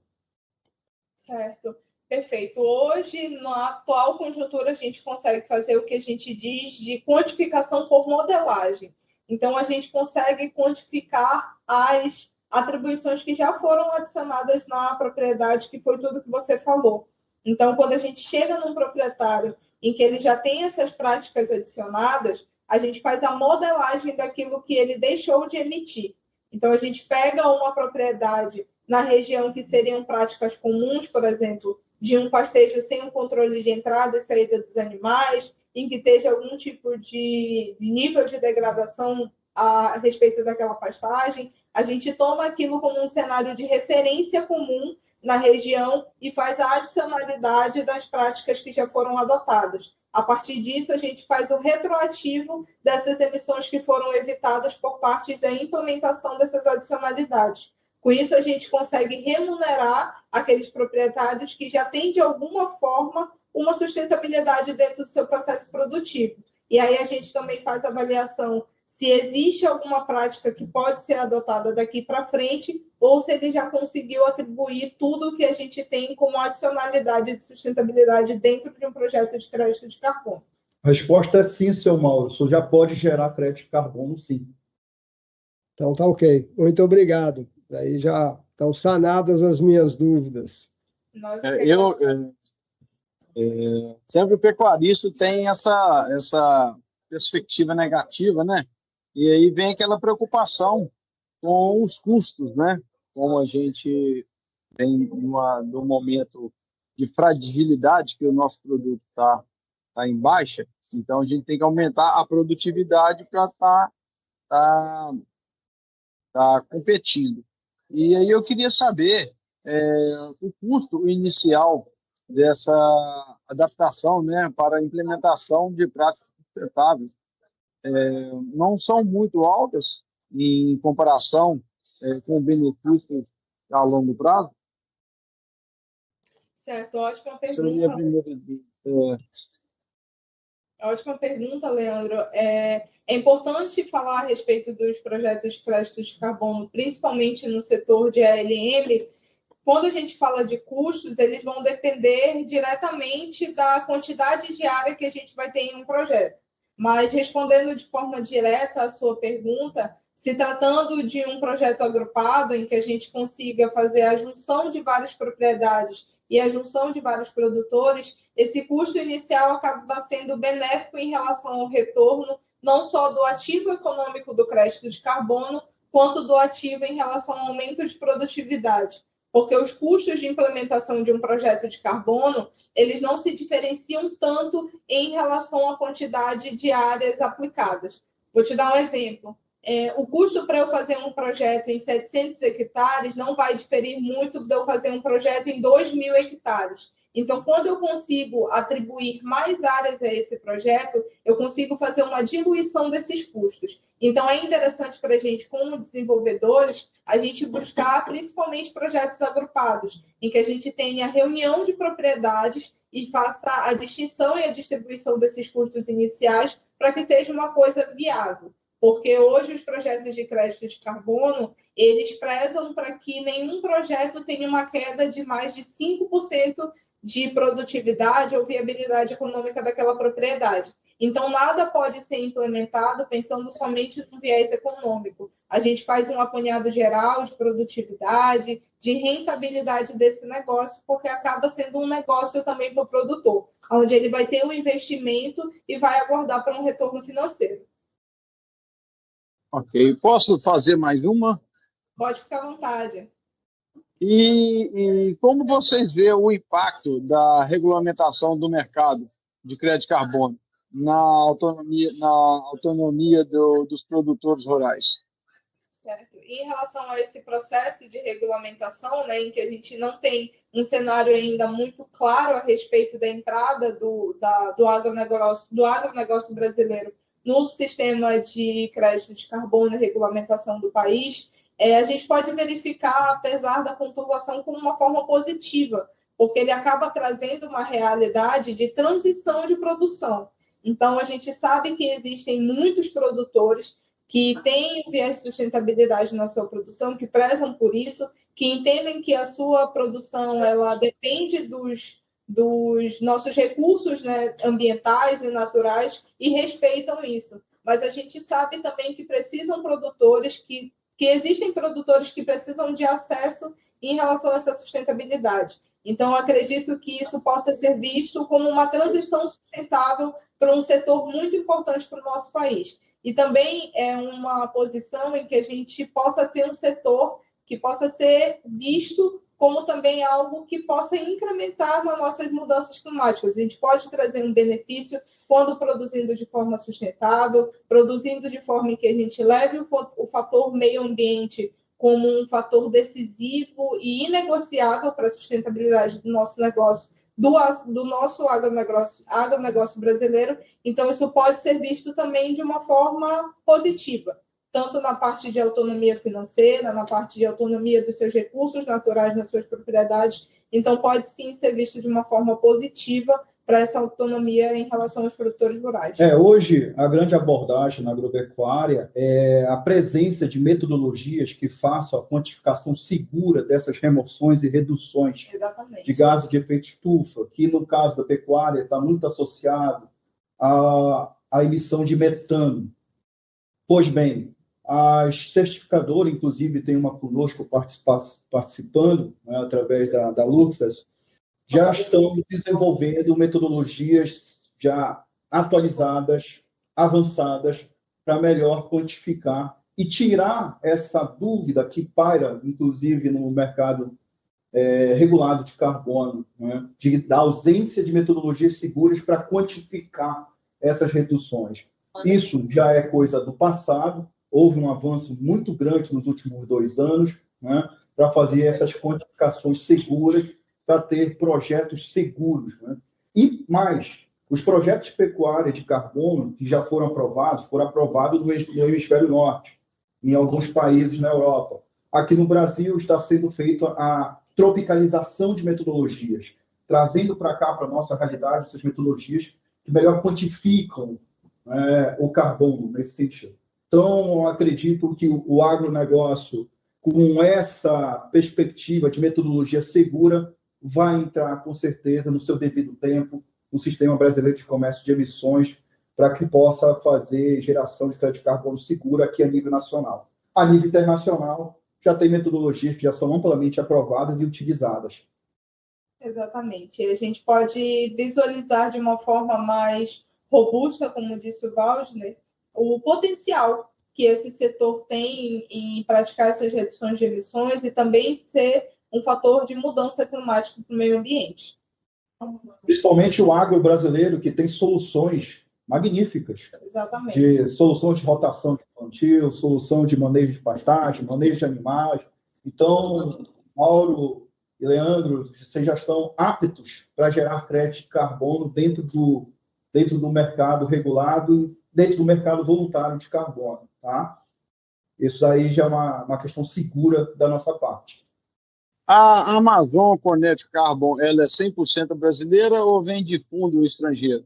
Certo, perfeito. Hoje, na atual conjuntura, a gente consegue fazer o que a gente diz de quantificação por modelagem. Então, a gente consegue quantificar as atribuições que já foram adicionadas na propriedade, que foi tudo que você falou. Então, quando a gente chega num proprietário em que ele já tem essas práticas adicionadas, a gente faz a modelagem daquilo que ele deixou de emitir. Então, a gente pega uma propriedade na região que seriam práticas comuns, por exemplo, de um pastejo sem um controle de entrada e saída dos animais, em que esteja algum tipo de nível de degradação a respeito daquela pastagem. A gente toma aquilo como um cenário de referência comum na região e faz a adicionalidade das práticas que já foram adotadas. A partir disso, a gente faz o retroativo dessas emissões que foram evitadas por parte da implementação dessas adicionalidades. Com isso, a gente consegue remunerar aqueles proprietários que já têm, de alguma forma, uma sustentabilidade dentro do seu processo produtivo. E aí a gente também faz a avaliação se existe alguma prática que pode ser adotada daqui para frente, ou se ele já conseguiu atribuir tudo o que a gente tem como adicionalidade de sustentabilidade dentro de um projeto de crédito de carbono. A resposta é sim, seu Mauro. Isso já pode gerar crédito de carbono, sim. Então, tá ok. Muito obrigado. Aí já estão sanadas as minhas dúvidas. Sempre o pecuarista tem essa perspectiva negativa, né? E aí vem aquela preocupação com os custos, né? Como a gente tem num momento de fragilidade que o nosso produto está em baixa, então a gente tem que aumentar a produtividade para estar competindo. E aí eu queria saber o custo inicial dessa adaptação, né, para a implementação de práticas sustentáveis. Não são muito altas em comparação com o benefício a longo prazo? Certo, ótima pergunta. Essa é a minha primeira Ótima pergunta, Leandro. É importante falar a respeito dos projetos de crédito de carbono, principalmente no setor de ALM. Quando a gente fala de custos, eles vão depender diretamente da quantidade de área que a gente vai ter em um projeto. Mas, respondendo de forma direta à sua pergunta, se tratando de um projeto agrupado, em que a gente consiga fazer a junção de várias propriedades e a junção de vários produtores, esse custo inicial acaba sendo benéfico em relação ao retorno, não só do ativo econômico do crédito de carbono, quanto do ativo em relação ao aumento de produtividade. Porque os custos de implementação de um projeto de carbono, eles não se diferenciam tanto em relação à quantidade de áreas aplicadas. Vou te dar um exemplo. O custo para eu fazer um projeto em 700 hectares não vai diferir muito de eu fazer um projeto em 2.000 hectares. Então, quando eu consigo atribuir mais áreas a esse projeto, eu consigo fazer uma diluição desses custos. Então, é interessante para a gente, como desenvolvedores, a gente buscar principalmente projetos agrupados, em que a gente tenha reunião de propriedades e faça a distinção e a distribuição desses custos iniciais para que seja uma coisa viável. Porque hoje os projetos de crédito de carbono, eles prezam para que nenhum projeto tenha uma queda de mais de 5% de produtividade ou viabilidade econômica daquela propriedade. Então, nada pode ser implementado pensando somente no viés econômico. A gente faz um apanhado geral de produtividade, de rentabilidade desse negócio, porque acaba sendo um negócio também para o produtor, onde ele vai ter um investimento e vai aguardar para um retorno financeiro. Ok. Posso fazer mais uma? Pode ficar à vontade. E como vocês veem o impacto da regulamentação do mercado de crédito de carbono na autonomia dos produtores rurais? Certo. Em relação a esse processo de regulamentação, né, em que a gente não tem um cenário ainda muito claro a respeito da entrada do agronegócio brasileiro no sistema de crédito de carbono e regulamentação do país, a gente pode verificar, apesar da pontuação, como uma forma positiva, porque ele acaba trazendo uma realidade de transição de produção. Então, a gente sabe que existem muitos produtores que têm o viés de sustentabilidade na sua produção, que prezam por isso, que entendem que a sua produção ela depende dos nossos recursos, né, ambientais e naturais e respeitam isso. Mas a gente sabe também que precisam produtores que existem produtores que precisam de acesso em relação a essa sustentabilidade. Então, acredito que isso possa ser visto como uma transição sustentável para um setor muito importante para o nosso país. E também é uma posição em que a gente possa ter um setor que possa ser visto como também algo que possa incrementar nas nossas mudanças climáticas. A gente pode trazer um benefício quando produzindo de forma sustentável, produzindo de forma em que a gente leve o fator meio ambiente como um fator decisivo e inegociável para a sustentabilidade do nosso negócio, do nosso agronegócio brasileiro. Então, isso pode ser visto também de uma forma positiva, tanto na parte de autonomia financeira, na parte de autonomia dos seus recursos naturais nas suas propriedades. Então, pode sim ser visto de uma forma positiva para essa autonomia em relação aos produtores rurais. Hoje, a grande abordagem na agropecuária é a presença de metodologias que façam a quantificação segura dessas remoções e reduções de gases de efeito estufa, que no caso da pecuária está muito associado à emissão de metano. Pois bem, as certificadoras, inclusive, tem uma conosco participando, né, através da Luxas, já estão desenvolvendo metodologias já atualizadas, avançadas, para melhor quantificar e tirar essa dúvida que paira, inclusive, no mercado regulado de carbono, né, da ausência de metodologias seguras para quantificar essas reduções. Isso já é coisa do passado, houve um avanço muito grande nos últimos 2 anos, né, para fazer essas quantificações seguras, para ter projetos seguros. Né? E mais, os projetos de pecuária de carbono que já foram aprovados no hemisfério norte, em alguns países na Europa. Aqui no Brasil está sendo feita a tropicalização de metodologias, trazendo para cá, para a nossa realidade, essas metodologias que melhor quantificam o carbono nesse sentido. Então, eu acredito que o agronegócio, com essa perspectiva de metodologia segura, vai entrar, com certeza, no seu devido tempo, no Sistema Brasileiro de Comércio de Emissões, para que possa fazer geração de crédito de carbono segura aqui a nível nacional. A nível internacional, já tem metodologias que já são amplamente aprovadas e utilizadas. Exatamente. E a gente pode visualizar de uma forma mais robusta, como disse o Waldner, o potencial que esse setor tem em praticar essas reduções de emissões e também ser um fator de mudança climática para o meio ambiente. Principalmente o agro brasileiro, que tem soluções magníficas. Exatamente. De soluções de rotação infantil, solução de manejo de pastagem, manejo de animais. Então, Mauro e Leandro, vocês já estão aptos para gerar crédito de carbono dentro do mercado regulado, dentro do mercado voluntário de carbono, tá? Isso aí já é uma questão segura da nossa parte. A Amazon Connect Carbon, ela é 100% brasileira ou vem de fundo estrangeiro?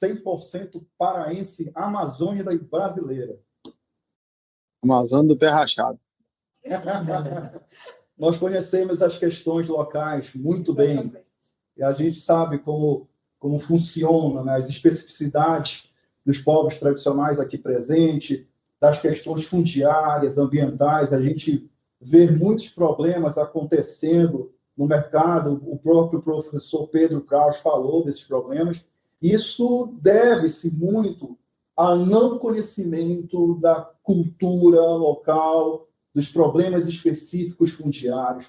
100% paraense, Amazônia brasileira. Amazônia do pé rachado. Nós conhecemos as questões locais muito bem. E a gente sabe como funciona, né, as especificidades dos povos tradicionais aqui presentes, das questões fundiárias, ambientais. A gente vê muitos problemas acontecendo no mercado. O próprio professor Pedro Kraus falou desses problemas. Isso deve-se muito ao não conhecimento da cultura local, dos problemas específicos fundiários,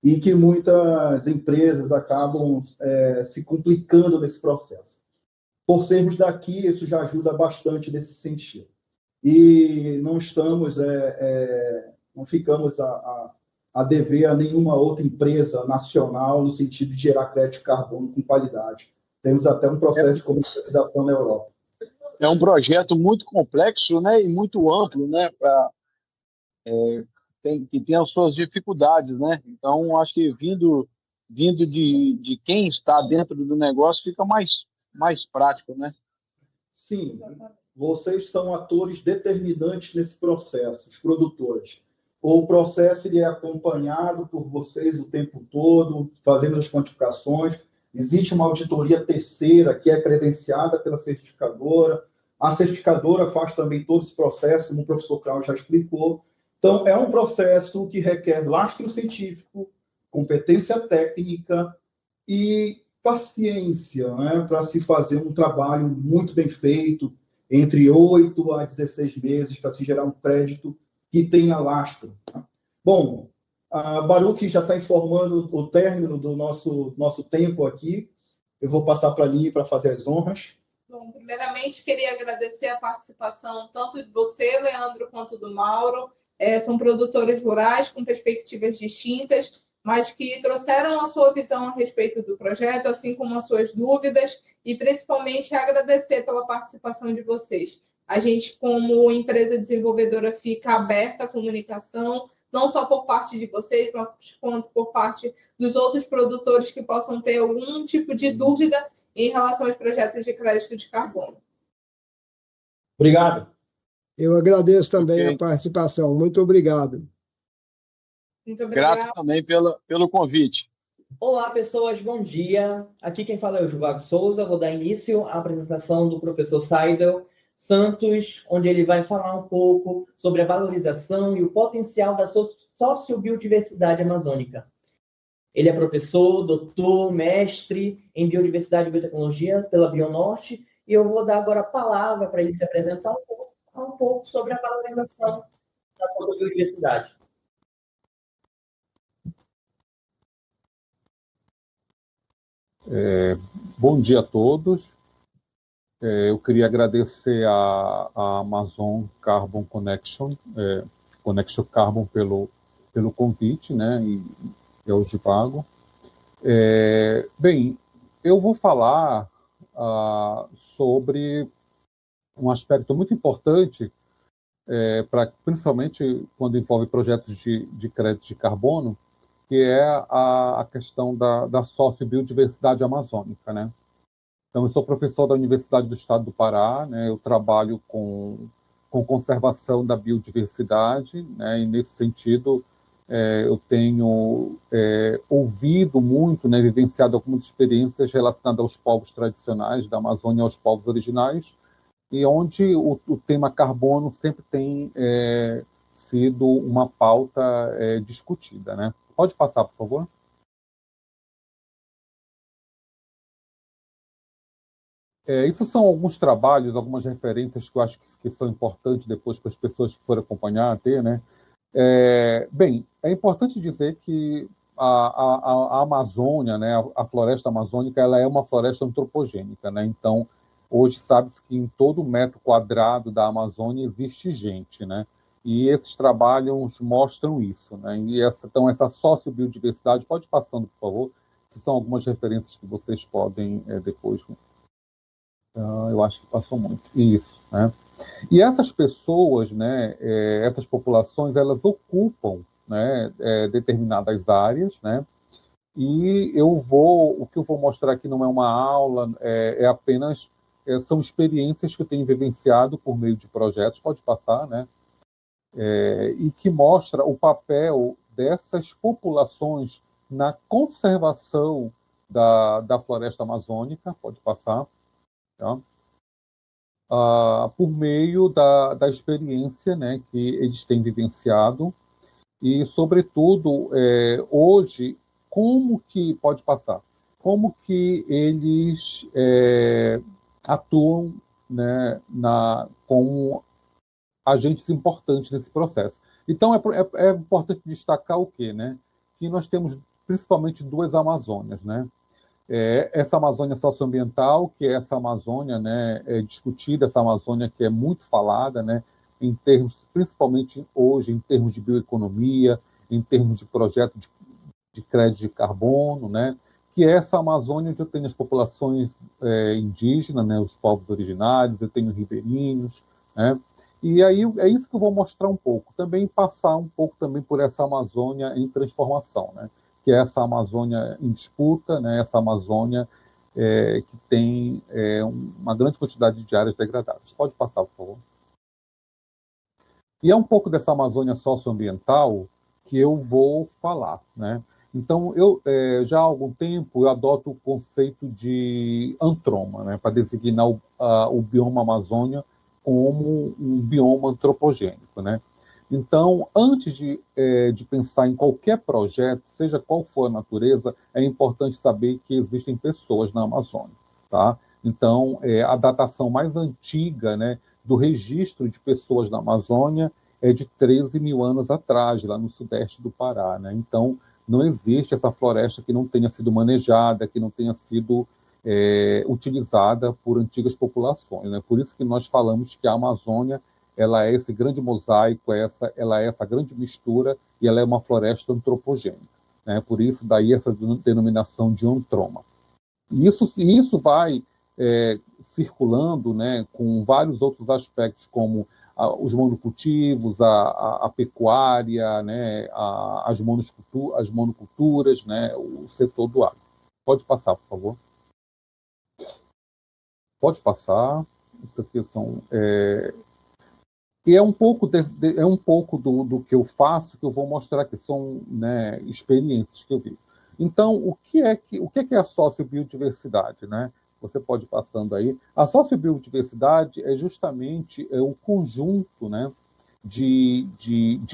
e que muitas empresas acabam se complicando nesse processo. Por sermos daqui, isso já ajuda bastante nesse sentido. E não ficamos a dever a nenhuma outra empresa nacional no sentido de gerar crédito de carbono com qualidade. Temos até um processo de comercialização na Europa. É um projeto muito complexo, né, e muito amplo, né, que tem as suas dificuldades, né? Então, acho que vindo de quem está dentro do negócio fica mais prático, né? Sim, vocês são atores determinantes nesse processo, os produtores. O processo ele é acompanhado por vocês o tempo todo, fazendo as quantificações. Existe uma auditoria terceira que é credenciada pela certificadora. A certificadora faz também todo esse processo, como o professor Kraus já explicou. Então, é um processo que requer lastro científico, competência técnica e paciência, né, para se fazer um trabalho muito bem feito, entre 8 a 16 meses, para se gerar um crédito que tenha lastro. Bom, a Baruch já está informando o término do nosso tempo aqui. Eu vou passar para a Aline para fazer as honras. Bom, primeiramente, queria agradecer a participação tanto de você, Leandro, quanto do Mauro. São produtores rurais com perspectivas distintas, mas que trouxeram a sua visão a respeito do projeto, assim como as suas dúvidas, e principalmente agradecer pela participação de vocês. A gente, como empresa desenvolvedora, fica aberta à comunicação, não só por parte de vocês, mas quanto por parte dos outros produtores que possam ter algum tipo de dúvida em relação aos projetos de crédito de carbono. Obrigado. Eu agradeço também a participação. Muito obrigado. Muito obrigado. Grato também pelo convite. Olá, pessoas, bom dia. Aqui quem fala é o Juvago Souza. Vou dar início à apresentação do professor Seidel Santos, onde ele vai falar um pouco sobre a valorização e o potencial da sociobiodiversidade amazônica. Ele é professor, doutor, mestre em biodiversidade e biotecnologia pela Bionorte, e eu vou dar agora a palavra para ele se apresentar um pouco sobre a valorização da sociobiodiversidade. Bom dia a todos. Eu queria agradecer a Amazon Carbon Connection Carbon pelo convite, né, e ao Givago. Bem, eu vou falar sobre um aspecto muito importante, principalmente quando envolve projetos de crédito de carbono, que é a questão da sociobiodiversidade amazônica, né? Então, eu sou professor da Universidade do Estado do Pará, né? Eu trabalho com conservação da biodiversidade, né? E, nesse sentido, eu tenho ouvido muito, né? Vivenciado algumas experiências relacionadas aos povos tradicionais da Amazônia, aos povos originais, e onde o tema carbono sempre tem sido uma pauta discutida, né? Pode passar, por favor? Isso são alguns trabalhos, algumas referências que eu acho que são importantes depois para as pessoas que forem acompanhar, ter, né? Bem, é importante dizer que a Amazônia, né, a floresta amazônica, ela é uma floresta antropogênica, né? Então, hoje sabe-se que em todo metro quadrado da Amazônia existe gente, né? E esses trabalhos mostram isso, né? E então, essa sociobiodiversidade, pode passando, por favor, que são algumas referências que vocês podem depois... eu acho que passou muito. Isso, né? E essas pessoas, né, essas populações, elas ocupam, né, determinadas áreas, né? E o que eu vou mostrar aqui não é uma aula, apenas são experiências que eu tenho vivenciado por meio de projetos, pode passar, né? E que mostra o papel dessas populações na conservação da floresta amazônica, pode passar, tá? Por meio da experiência, né, que eles têm vivenciado e, sobretudo, hoje, como que pode passar? Como que eles atuam, né, como agentes importantes nesse processo. Então, é importante destacar o quê, né? Que nós temos principalmente duas Amazônias, né? Essa Amazônia socioambiental, que é essa Amazônia, né, discutida, essa Amazônia que é muito falada, né, em termos, principalmente hoje, em termos de bioeconomia, em termos de projeto de crédito de carbono, né, que é essa Amazônia onde eu tenho as populações indígenas, né, os povos originários, eu tenho ribeirinhos, né, e aí é isso que eu vou mostrar um pouco, também passar um pouco também por essa Amazônia em transformação, né, que é essa Amazônia em disputa, né, essa Amazônia que tem uma grande quantidade de áreas degradadas. Pode passar, por favor. E é um pouco dessa Amazônia socioambiental que eu vou falar, né? Então, eu já há algum tempo eu adoto o conceito de antroma, né, para designar o bioma Amazônia como um bioma antropogênico, né? Então, antes de pensar em qualquer projeto, seja qual for a natureza, é importante saber que existem pessoas na Amazônia, tá? Então, a datação mais antiga, né, do registro de pessoas na Amazônia é de 13 mil anos atrás, lá no sudeste do Pará, né? Então, não existe essa floresta que não tenha sido manejada, que não tenha sido utilizada por antigas populações, né? Por isso que nós falamos que a Amazônia ela é esse grande mosaico, ela é essa grande mistura e ela é uma floresta antropogênica, né? Por isso daí essa denominação de antroma. E isso vai circulando, né, com vários outros aspectos, como os monocultivos, a pecuária, né, as monoculturas, né, o setor do agro. Pode passar, por favor. Pode passar. Isso aqui são... E é um pouco, do que eu faço, que eu vou mostrar que são, né, experiências que eu vi. Então, o que é a sociobiodiversidade, né? Você pode ir passando aí. A sociobiodiversidade é justamente o conjunto, né, de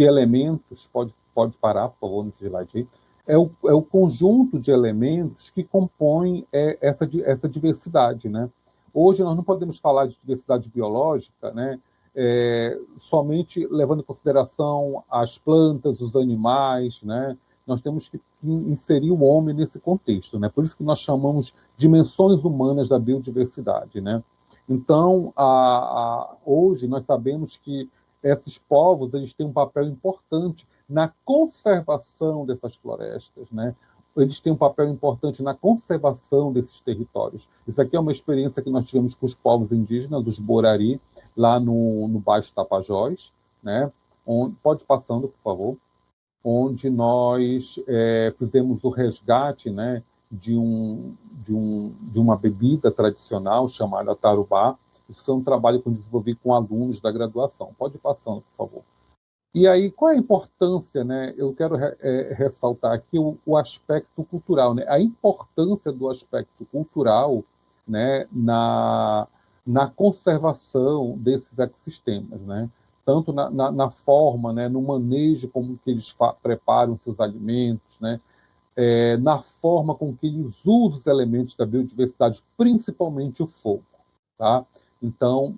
elementos, pode parar, por favor, nesse slide aí, é o conjunto de elementos que compõem essa diversidade, né? Hoje nós não podemos falar de diversidade biológica, né, somente levando em consideração as plantas, os animais, né? Nós temos que inserir o homem nesse contexto, né? Por isso que nós chamamos dimensões humanas da biodiversidade, né? Então, hoje nós sabemos que esses povos eles têm um papel importante na conservação dessas florestas, né? Eles têm um papel importante na conservação desses territórios. Isso aqui é uma experiência que nós tivemos com os povos indígenas, os Borari, lá no Baixo Tapajós, né? Pode passando, por favor, onde nós fizemos o resgate, né, de uma bebida tradicional chamada tarubá. Isso é um trabalho que eu desenvolvi com alunos da graduação. Pode ir passando, por favor. E aí, qual é a importância, né? Eu quero ressaltar aqui o aspecto cultural, né? A importância do aspecto cultural, né, na conservação desses ecossistemas, né? Tanto na forma, né, no manejo como que eles preparam seus alimentos, né? Na forma com que eles usam os elementos da biodiversidade, principalmente o fogo, tá? Então,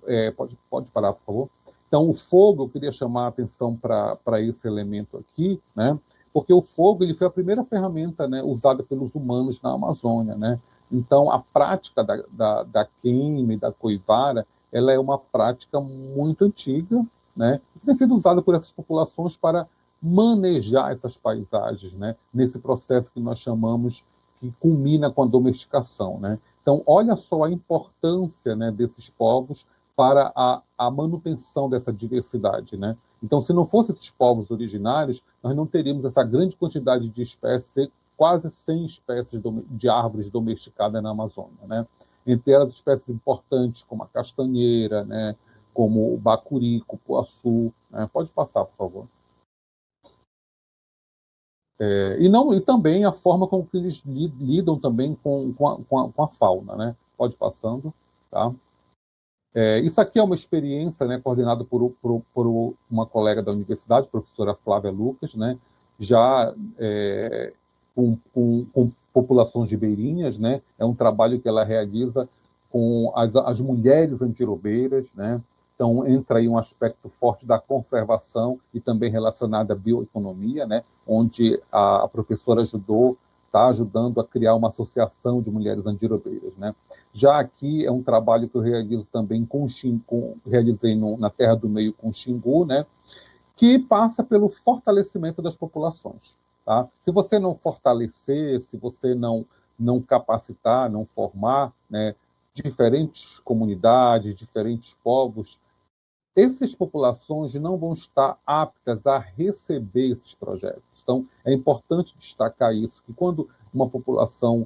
pode parar, por favor. Então, o fogo, eu queria chamar a atenção para esse elemento aqui, né? Porque o fogo ele foi a primeira ferramenta, né, usada pelos humanos na Amazônia, né? Então, a prática da queima e da coivara, ela é uma prática muito antiga, né, que tem sido usada por essas populações para manejar essas paisagens, né, nesse processo que nós chamamos, que culmina com a domesticação, né. Então, olha só a importância, né, desses povos para a manutenção dessa diversidade, né. Então, se não fossem esses povos originários, nós não teríamos essa grande quantidade de espécies, quase 100 espécies de árvores domesticadas na Amazônia, né. Entre elas, espécies importantes como a castanheira, né, como o bacuri, cupuaçu, né. Pode passar, por favor. E também a forma como que eles lidam também com a fauna, né. Pode passando, tá? Isso aqui é uma experiência, né, coordenada por uma colega da universidade, professora Flávia Lucas, né, já com populações ribeirinhas, né. É um trabalho que ela realiza com as mulheres andirobeiras, né. Então, entra aí um aspecto forte da conservação e também relacionado à bioeconomia, né, onde a professora está ajudando a criar uma associação de mulheres andirobeiras, né. Já aqui é um trabalho que eu realizo também realizei na Terra do Meio com o Xingu, né, que passa pelo fortalecimento das populações. Tá? Se você não fortalecer, se você não capacitar, não formar, né, diferentes comunidades, diferentes povos, essas populações não vão estar aptas a receber esses projetos. Então, é importante destacar isso, que quando uma população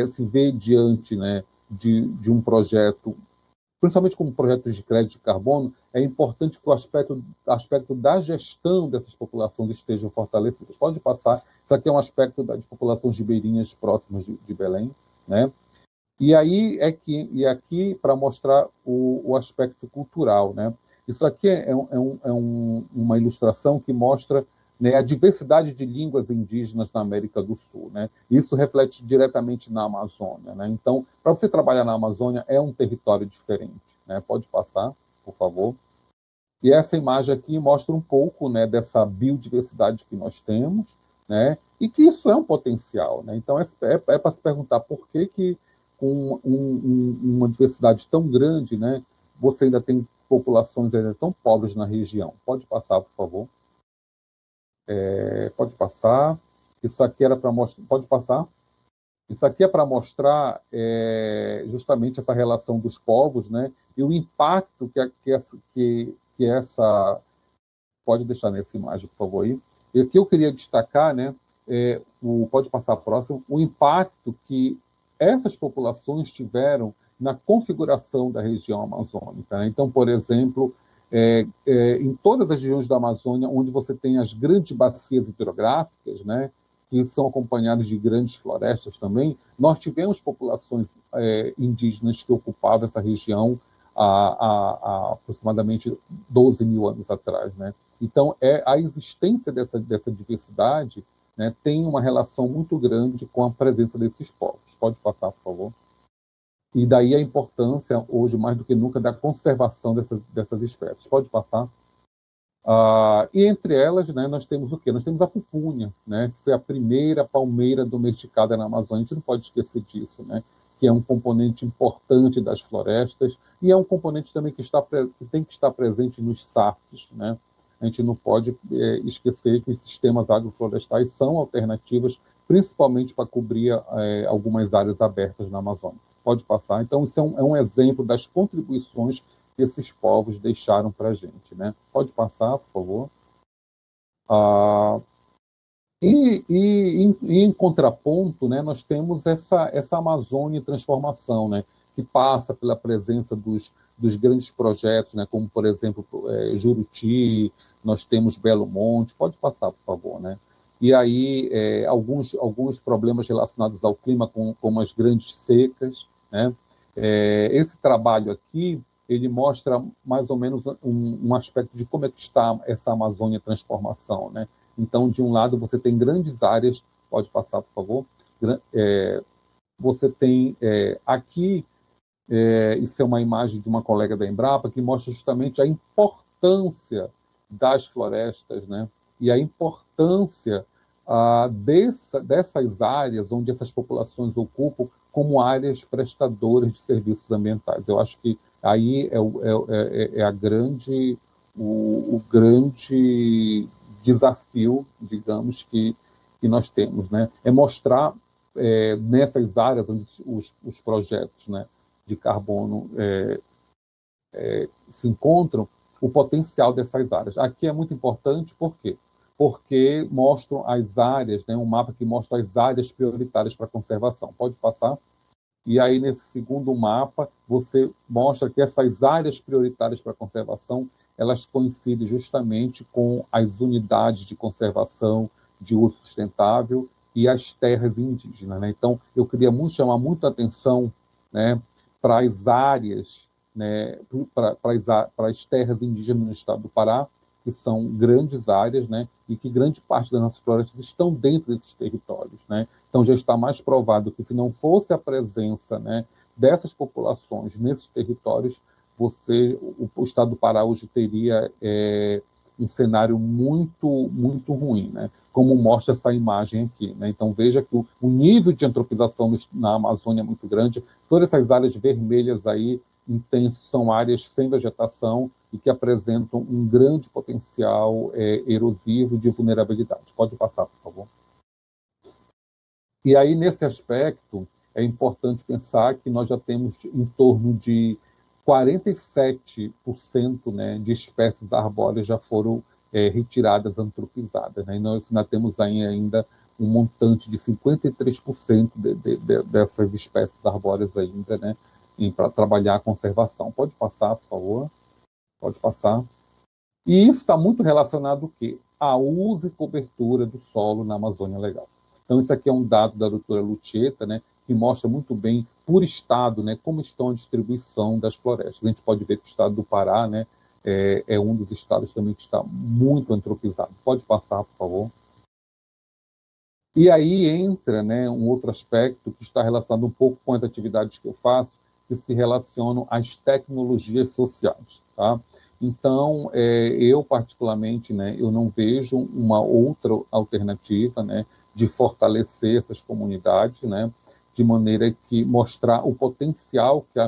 se vê diante, né, de um projeto, principalmente como projetos de crédito de carbono, é importante que o aspecto da gestão dessas populações estejam fortalecidas. Pode passar. Isso aqui é um aspecto de populações ribeirinhas próximas de Belém, né? E aqui para mostrar o aspecto cultural, né? Isso aqui é uma ilustração que mostra, né, a diversidade de línguas indígenas na América do Sul, né? Isso reflete diretamente na Amazônia, né? Então, para você trabalhar na Amazônia é um território diferente, né? Pode passar, por favor. E essa imagem aqui mostra um pouco, né, dessa biodiversidade que nós temos, né? E que isso é um potencial, né? Então, para se perguntar por que com uma diversidade tão grande, né, você ainda tem populações ainda tão pobres na região. Pode passar, por favor. Pode passar. Isso aqui era para mostrar. Pode passar. Isso aqui é para mostrar justamente essa relação dos povos, né, e o impacto que essa. Pode deixar nessa imagem, por favor, aí. E o que eu queria destacar, né, pode passar próximo, o impacto que essas populações tiveram na configuração da região amazônica, né? Então, por exemplo, em todas as regiões da Amazônia, onde você tem as grandes bacias hidrográficas, né, que são acompanhadas de grandes florestas também, nós tivemos populações indígenas que ocupavam essa região há aproximadamente 12 mil anos atrás, né? Então, a existência dessa diversidade, né, tem uma relação muito grande com a presença desses povos. Pode passar, por favor. E daí a importância, hoje, mais do que nunca, da conservação dessas espécies. Pode passar. E entre elas, né, nós temos o quê? Nós temos a pupunha, né, que foi a primeira palmeira domesticada na Amazônia. A gente não pode esquecer disso, né, que é um componente importante das florestas e é um componente também que tem que estar presente nos SAFs, né? A gente não pode esquecer que os sistemas agroflorestais são alternativas, principalmente para cobrir algumas áreas abertas na Amazônia. Pode passar. Então, isso é um exemplo das contribuições que esses povos deixaram para a gente, né? Pode passar, por favor. Em contraponto, né, nós temos essa Amazônia em transformação, né, que passa pela presença dos grandes projetos, né, como, por exemplo, Juruti, nós temos Belo Monte. Pode passar, por favor, né? E aí alguns problemas relacionados ao clima, como as grandes secas, né? Esse trabalho aqui, ele mostra mais ou menos um aspecto de como é que está essa Amazônia transformação, né? Então, de um lado, você tem grandes áreas, pode passar, por favor, você tem aqui, isso é uma imagem de uma colega da Embrapa, que mostra justamente a importância das florestas, né? E a importância dessas áreas onde essas populações ocupam como áreas prestadoras de serviços ambientais. Eu acho que aí é o grande desafio, digamos, que nós temos, né? É mostrar nessas áreas onde os projetos, né, de carbono se encontram, o potencial dessas áreas. Aqui é muito importante, por quê? Porque mostram as áreas, né, um mapa que mostra as áreas prioritárias para conservação. Pode passar? E aí, nesse segundo mapa, você mostra que essas áreas prioritárias para conservação, elas coincidem justamente com as unidades de conservação de uso sustentável e as terras indígenas, né? Então, eu queria chamar muito a atenção, né, para as áreas, né, para as terras indígenas no estado do Pará, que são grandes áreas, né, e que grande parte das nossas florestas estão dentro desses territórios, né? Então já está mais provado que se não fosse a presença, né, dessas populações nesses territórios, o estado do Pará hoje teria um cenário muito, muito ruim, né? Como mostra essa imagem aqui, né? Então veja que o nível de antropização na Amazônia é muito grande. Todas essas áreas vermelhas aí intenso são áreas sem vegetação e que apresentam um grande potencial erosivo de vulnerabilidade. Pode passar, por favor. E aí, nesse aspecto, é importante pensar que nós já temos em torno de 47%, né, de espécies arbóreas já foram retiradas, antropizadas, né? E nós ainda temos ainda um montante de 53% dessas espécies arbóreas ainda, né, para trabalhar a conservação. Pode passar, por favor. Pode passar. E isso está muito relacionado ao quê? A uso e cobertura do solo na Amazônia Legal. Então, isso aqui é um dado da doutora Lucheta, né, que mostra muito bem, por estado, né, como estão a distribuição das florestas. A gente pode ver que o estado do Pará, né, é um dos estados também que está muito antropizado. Pode passar, por favor. E aí entra, né, um outro aspecto que está relacionado um pouco com as atividades que eu faço, que se relacionam às tecnologias sociais, tá? Então, eu particularmente, né, eu não vejo uma outra alternativa, né, de fortalecer essas comunidades, né, de maneira que mostrar o potencial que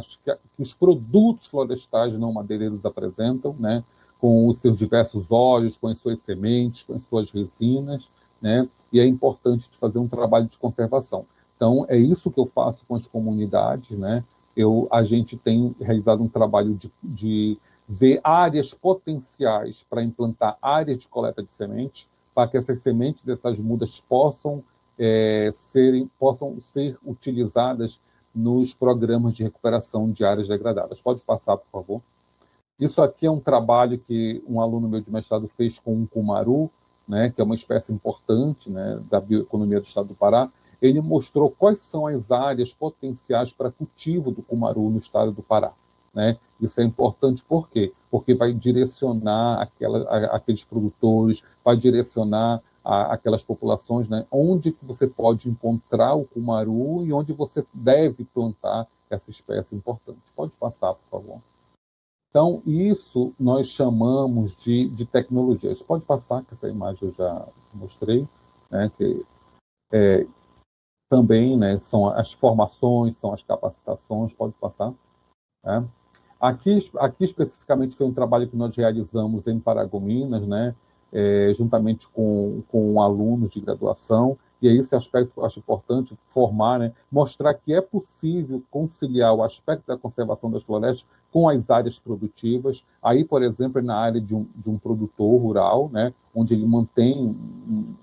os produtos florestais não madeireiros apresentam, né, com os seus diversos óleos, com as suas sementes, com as suas resinas, né, e é importante fazer um trabalho de conservação. Então, é isso que eu faço com as comunidades, né? A gente tem realizado um trabalho de ver áreas potenciais para implantar áreas de coleta de sementes, para que essas sementes, essas mudas possam ser utilizadas nos programas de recuperação de áreas degradadas. Pode passar, por favor. Isso aqui é um trabalho que um aluno meu de mestrado fez com um cumaru, né, que é uma espécie importante, né, da bioeconomia do estado do Pará. Ele mostrou quais são as áreas potenciais para cultivo do cumaru no estado do Pará, né? Isso é importante por quê? Porque vai direcionar aqueles produtores, vai direcionar aquelas populações, né, onde que você pode encontrar o cumaru e onde você deve plantar essa espécie importante. Pode passar, por favor. Então, isso nós chamamos de tecnologias. Pode passar, que essa imagem eu já mostrei, né, que também, né, são as formações, são as capacitações. Pode passar. Né? Aqui especificamente foi um trabalho que nós realizamos em Paragominas, né, juntamente com alunos de graduação, e é esse aspecto que eu acho importante formar, né, mostrar que é possível conciliar o aspecto da conservação das florestas com as áreas produtivas. Aí, por exemplo, na área de um produtor rural, né, onde ele mantém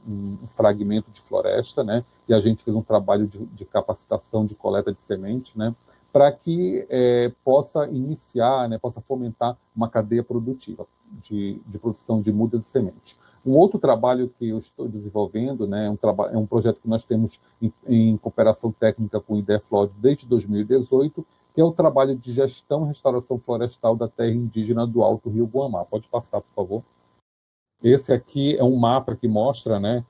um fragmento de floresta, né, e a gente fez um trabalho de capacitação de coleta de semente, né, para que possa iniciar, né, possa fomentar uma cadeia produtiva de produção de mudas e sementes. Um outro trabalho que eu estou desenvolvendo, né, é um projeto que nós temos em cooperação técnica com o IDEFLOD desde 2018, que é o trabalho de gestão e restauração florestal da terra indígena do Alto Rio Guamá. Pode passar, por favor. Esse aqui é um mapa que mostra, né,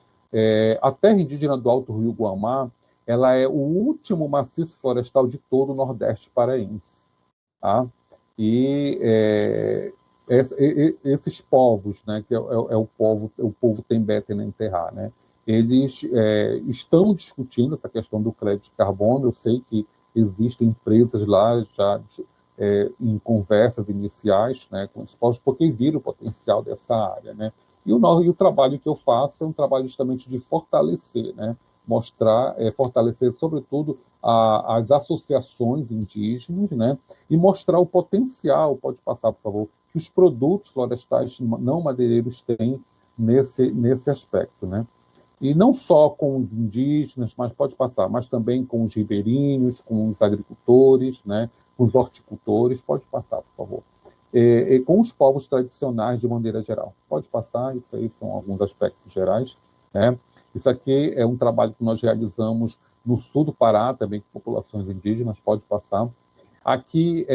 a terra indígena do Alto Rio Guamá. Ela é o último maciço florestal de todo o Nordeste paraense. Tá? E esses povos, né, que é o povo Tembé Tenenterrá, né, eles estão discutindo essa questão do crédito de carbono. Eu sei que existem empresas lá já em conversas iniciais, né, com os povos, porque viram o potencial dessa área, né? E o trabalho que eu faço é um trabalho justamente de fortalecer, né? Mostrar, fortalecer, sobretudo, as associações indígenas, né? E mostrar o potencial, pode passar, por favor, que os produtos florestais não madeireiros têm nesse aspecto, né? E não só com os indígenas, mas pode passar, mas também com os ribeirinhos, com os agricultores, né? Com os horticultores, pode passar, por favor. Com os povos tradicionais de maneira geral. Pode passar, isso aí são alguns aspectos gerais, né? Isso aqui é um trabalho que nós realizamos no sul do Pará, também com populações indígenas, pode passar. Aqui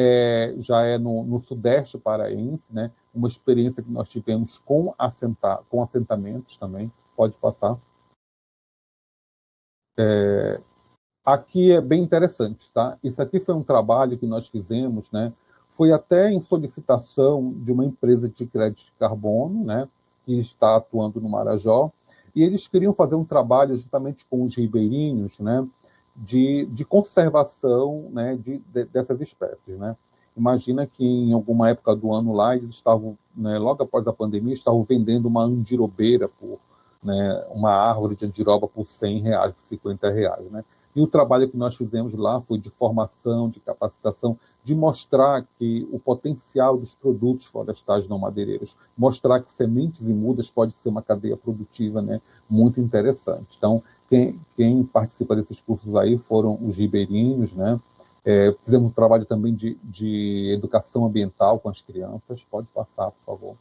já é no sudeste paraense, né? Uma experiência que nós tivemos com assentamentos também, pode passar. Aqui é bem interessante, tá? Isso aqui foi um trabalho que nós fizemos, né? Foi até em solicitação de uma empresa de crédito de carbono, né? Que está atuando no Marajó, e eles queriam fazer um trabalho justamente com os ribeirinhos, né? De conservação, né? Dessas espécies, né? Imagina que em alguma época do ano lá, eles estavam, né, logo após a pandemia, estavam vendendo uma andirobeira por, né, uma árvore de andiroba por R$100, por R$50, né? E o trabalho que nós fizemos lá foi de formação, de capacitação, de mostrar que o potencial dos produtos florestais não madeireiros, mostrar que sementes e mudas pode ser uma cadeia produtiva, né, muito interessante. Então, quem participa desses cursos aí foram os ribeirinhos, né? Fizemos um trabalho também de educação ambiental com as crianças. Pode passar, por favor.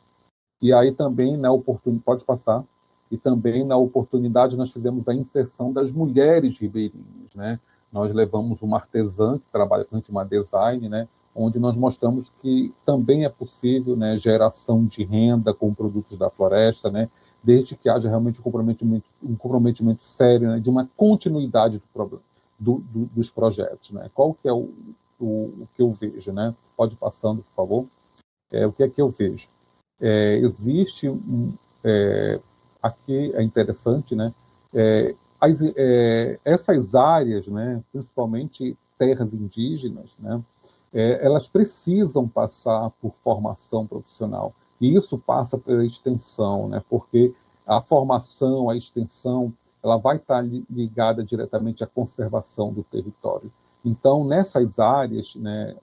E aí também, na oportunidade, pode passar. E também, na oportunidade, nós fizemos a inserção das mulheres ribeirinhas, né? Nós levamos uma artesã que trabalha com a gente, uma design, né? Onde nós mostramos que também é possível, né, geração de renda com produtos da floresta, né? Desde que haja realmente um comprometimento sério, né, de uma continuidade dos projetos, né? Qual que é o que eu vejo, né? Pode passando, por favor. O que é que eu vejo? Existe aqui é interessante, né? Essas áreas, né, principalmente terras indígenas, né, elas precisam passar por formação profissional. E isso passa pela extensão, né, porque a formação, a extensão, ela vai estar ligada diretamente à conservação do território. Então, nessas áreas, né,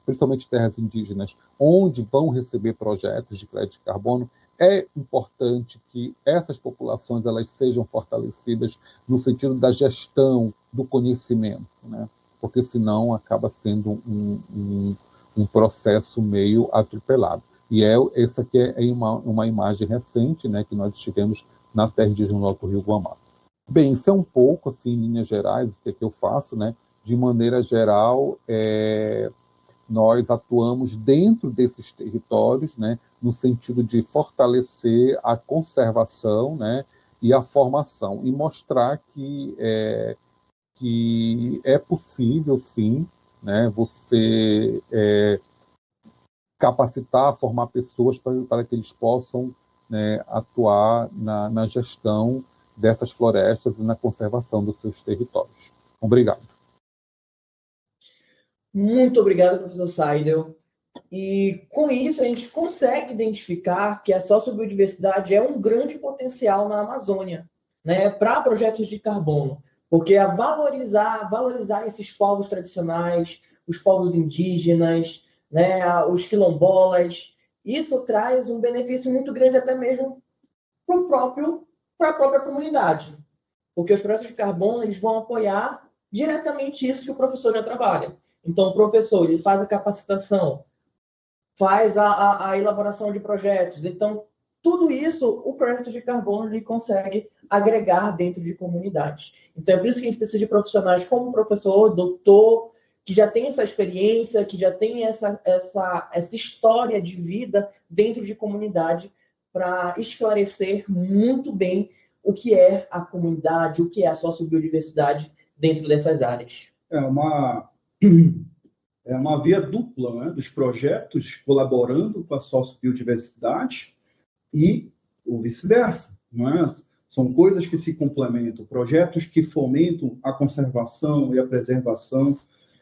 principalmente terras indígenas, onde vão receber projetos de crédito de carbono, é importante que essas populações elas sejam fortalecidas no sentido da gestão, do conhecimento, né? Porque senão acaba sendo um processo meio atropelado. E essa aqui é uma imagem recente, né, que nós estivemos na terra indígena do Alto Rio Guamá. Bem, isso é um pouco, assim, em linhas gerais, o que é que eu faço, né? De maneira geral, nós atuamos dentro desses territórios, né, no sentido de fortalecer a conservação, né, e a formação, e mostrar que é possível, sim, né, você capacitar, formar pessoas para que eles possam, né, atuar na gestão dessas florestas e na conservação dos seus territórios. Obrigado. Muito obrigado, professor Seidel. E com isso a gente consegue identificar que a sociobiodiversidade é um grande potencial na Amazônia, né, para projetos de carbono, porque a valorizar esses povos tradicionais, os povos indígenas, né, os quilombolas, isso traz um benefício muito grande até mesmo para a própria comunidade, porque os projetos de carbono eles vão apoiar diretamente isso que o professor já trabalha. Então, o professor ele faz a capacitação, faz a elaboração de projetos. Então, tudo isso, o projeto de carbono ele consegue agregar dentro de comunidades. Então, é por isso que a gente precisa de profissionais como professor, doutor, que já tem essa experiência, que já tem essa história de vida dentro de comunidade para esclarecer muito bem o que é a comunidade, o que é a sociobiodiversidade dentro dessas áreas. É uma via dupla, né, dos projetos colaborando com a sociobiodiversidade e o vice-versa, não é? São coisas que se complementam, projetos que fomentam a conservação e a preservação.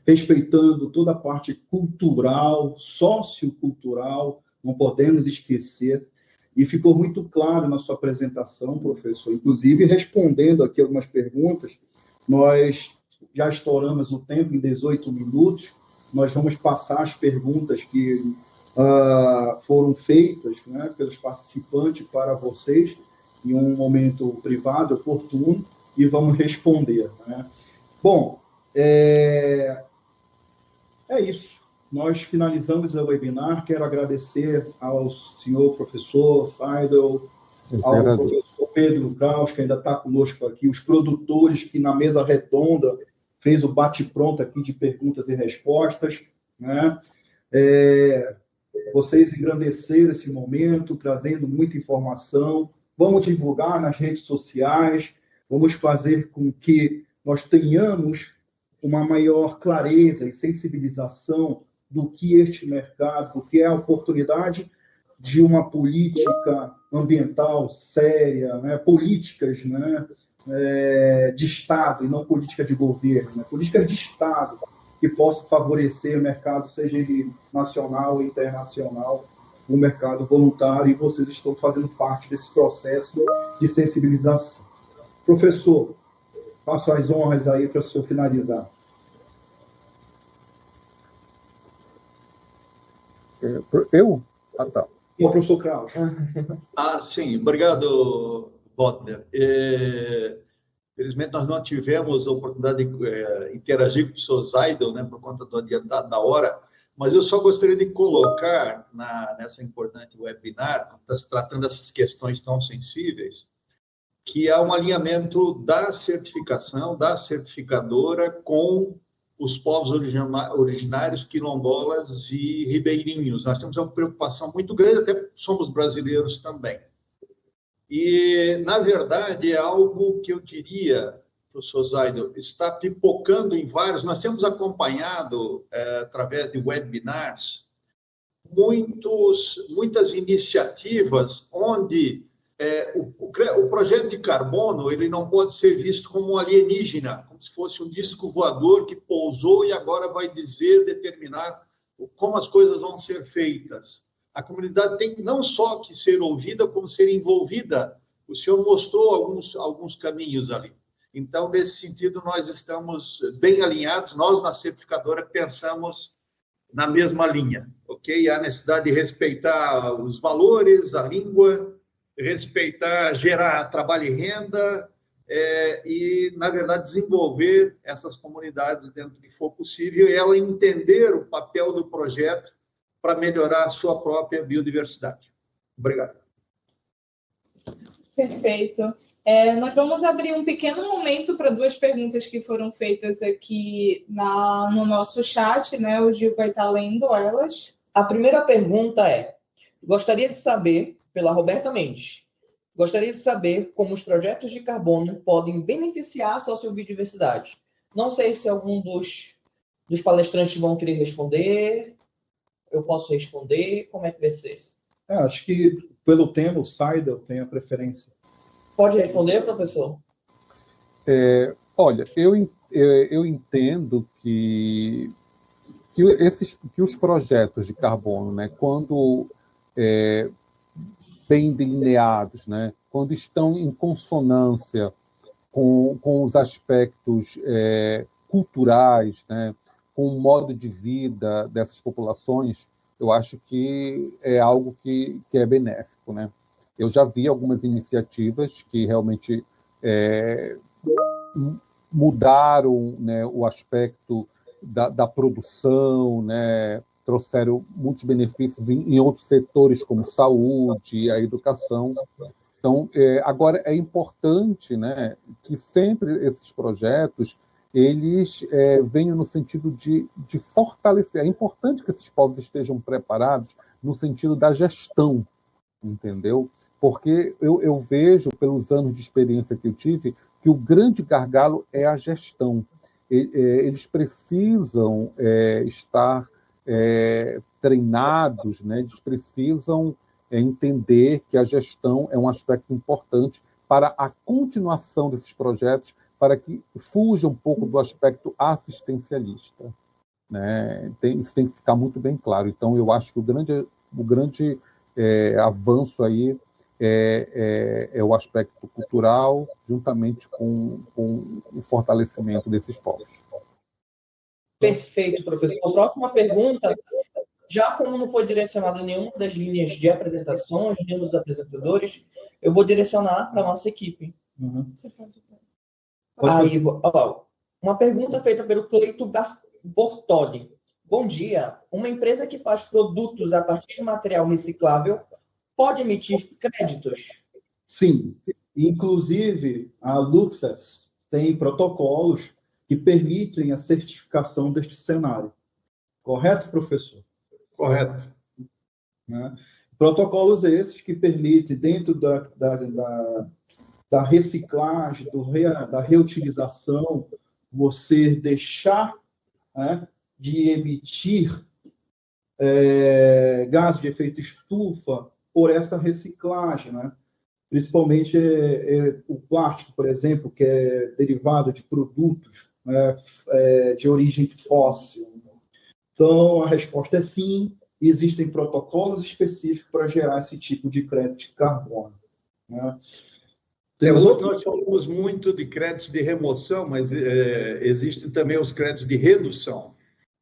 respeitando toda a parte cultural, sociocultural, não podemos esquecer. E ficou muito claro na sua apresentação, professor, inclusive respondendo aqui algumas perguntas. Nós já estouramos o tempo em 18 minutos, nós vamos passar as perguntas que foram feitas, né, pelos participantes para vocês, em um momento privado, oportuno, e vamos responder. Né? Bom, é isso. Nós finalizamos o webinar. Quero agradecer ao senhor professor Seidel, ao professor Pedro Kraus, que ainda está conosco aqui, os produtores que na mesa redonda fez o bate-pronto aqui de perguntas e respostas. Né? Vocês engrandeceram esse momento, trazendo muita informação. Vamos divulgar nas redes sociais, vamos fazer com que nós tenhamos uma maior clareza e sensibilização do que este mercado, do que é a oportunidade de uma política ambiental séria, né? Políticas, né? De Estado e não política de governo, né? Políticas de Estado que possam favorecer o mercado, seja ele nacional ou internacional, o mercado voluntário, e vocês estão fazendo parte desse processo de sensibilização. Professor, faço as honras aí para o senhor finalizar. Eu? Ah, tá. O professor Kraus. Sim. Obrigado, Botner. Infelizmente, nós não tivemos a oportunidade de interagir com o professor Seidel, né, por conta do adiantado da hora, mas eu só gostaria de colocar nessa importante webinar, tratando dessas questões tão sensíveis, que há um alinhamento da certificação, da certificadora, com os povos originários, quilombolas e ribeirinhos. Nós temos uma preocupação muito grande, até porque somos brasileiros também. E, na verdade, é algo que eu diria, professor Seidel, está pipocando em vários. Nós temos acompanhado, através de webinars, muitas iniciativas onde o projeto de carbono ele não pode ser visto como um alienígena, como se fosse um disco voador que pousou e agora vai determinar como as coisas vão ser feitas. A comunidade tem não só que ser ouvida, como ser envolvida. O senhor mostrou alguns caminhos ali. Então, nesse sentido, nós estamos bem alinhados. Nós, na certificadora, pensamos na mesma linha, ok? Há necessidade de respeitar os valores, a língua, respeitar, gerar trabalho e renda e, na verdade, desenvolver essas comunidades dentro do que for possível e ela entender o papel do projeto para melhorar a sua própria biodiversidade. Obrigado. Perfeito. Nós vamos abrir um pequeno momento para duas perguntas que foram feitas aqui no nosso chat, né? O Gil vai estar lendo elas. A primeira pergunta é: gostaria de saber, pela Roberta Mendes, gostaria de saber como os projetos de carbono podem beneficiar a sociobiodiversidade. Não sei se algum dos palestrantes vão querer responder. Eu posso responder? Como é que vai ser? Acho que, pelo tema, o Seidel tem a preferência. Pode responder, professor? Olha, eu entendo que os projetos de carbono, né, quando bem delineados, né, quando estão em consonância com os aspectos culturais, né, com o modo de vida dessas populações, eu acho que é algo que é benéfico, né? Eu já vi algumas iniciativas que realmente mudaram, né, o aspecto da produção, né, trouxeram muitos benefícios em outros setores, como saúde, a educação. Então, agora é importante, né, que sempre esses projetos eles venham no sentido de fortalecer. É importante que esses povos estejam preparados no sentido da gestão, entendeu? Porque eu vejo, pelos anos de experiência que eu tive, que o grande gargalo é a gestão. Eles precisam estar treinados, né? Eles precisam entender que a gestão é um aspecto importante para a continuação desses projetos, para que fuja um pouco do aspecto assistencialista. né? Isso tem que ficar muito bem claro. Então, eu acho que o grande avanço aí é o aspecto cultural, juntamente com o fortalecimento desses povos. Perfeito, professor. Próxima pergunta. Já como não foi direcionado em nenhuma das linhas de apresentações, nenhum dos apresentadores, eu vou direcionar para a nossa equipe. Uhum. Aí, ó, uma pergunta feita pelo Cleito Bortoli. Bom dia. Uma empresa que faz produtos a partir de material reciclável pode emitir créditos? Sim. Inclusive, a Luxas tem protocolos que permitem a certificação deste cenário. Correto, professor? Correto. Né? Protocolos esses que permitem, dentro da reciclagem, da reutilização, você deixar, né, de emitir gás de efeito estufa por essa reciclagem, né? Principalmente o plástico, por exemplo, que é derivado de produtos, né, de origem fóssil. Então, a resposta é sim, existem protocolos específicos para gerar esse tipo de crédito de carbono. Né? Nós falamos muito de créditos de remoção, mas existem também os créditos de redução.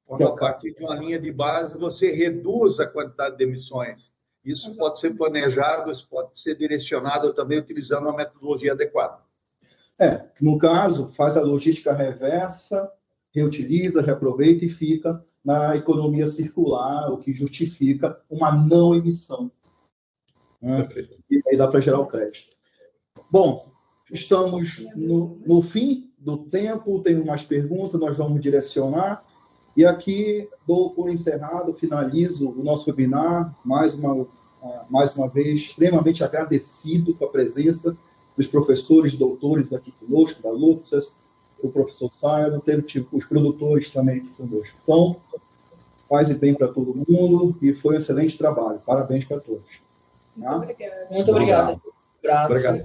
Quando, a partir de uma linha de base, você reduz a quantidade de emissões. Isso pode ser planejado, isso pode ser direcionado também utilizando uma metodologia adequada. No caso, faz a logística reversa, reutiliza, reaproveita e fica na economia circular, o que justifica uma não emissão. Né? E aí dá para gerar o crédito. Bom, estamos no fim do tempo, tenho mais perguntas, nós vamos direcionar. E aqui dou por encerrado, finalizo o nosso webinar, mais uma vez, extremamente agradecido com a presença dos professores, doutores aqui conosco, da Luxas, do professor Saio, os produtores também aqui conosco. Então, faz bem para todo mundo e foi um excelente trabalho. Parabéns para todos. Muito obrigada. Muito obrigado. Obrigado.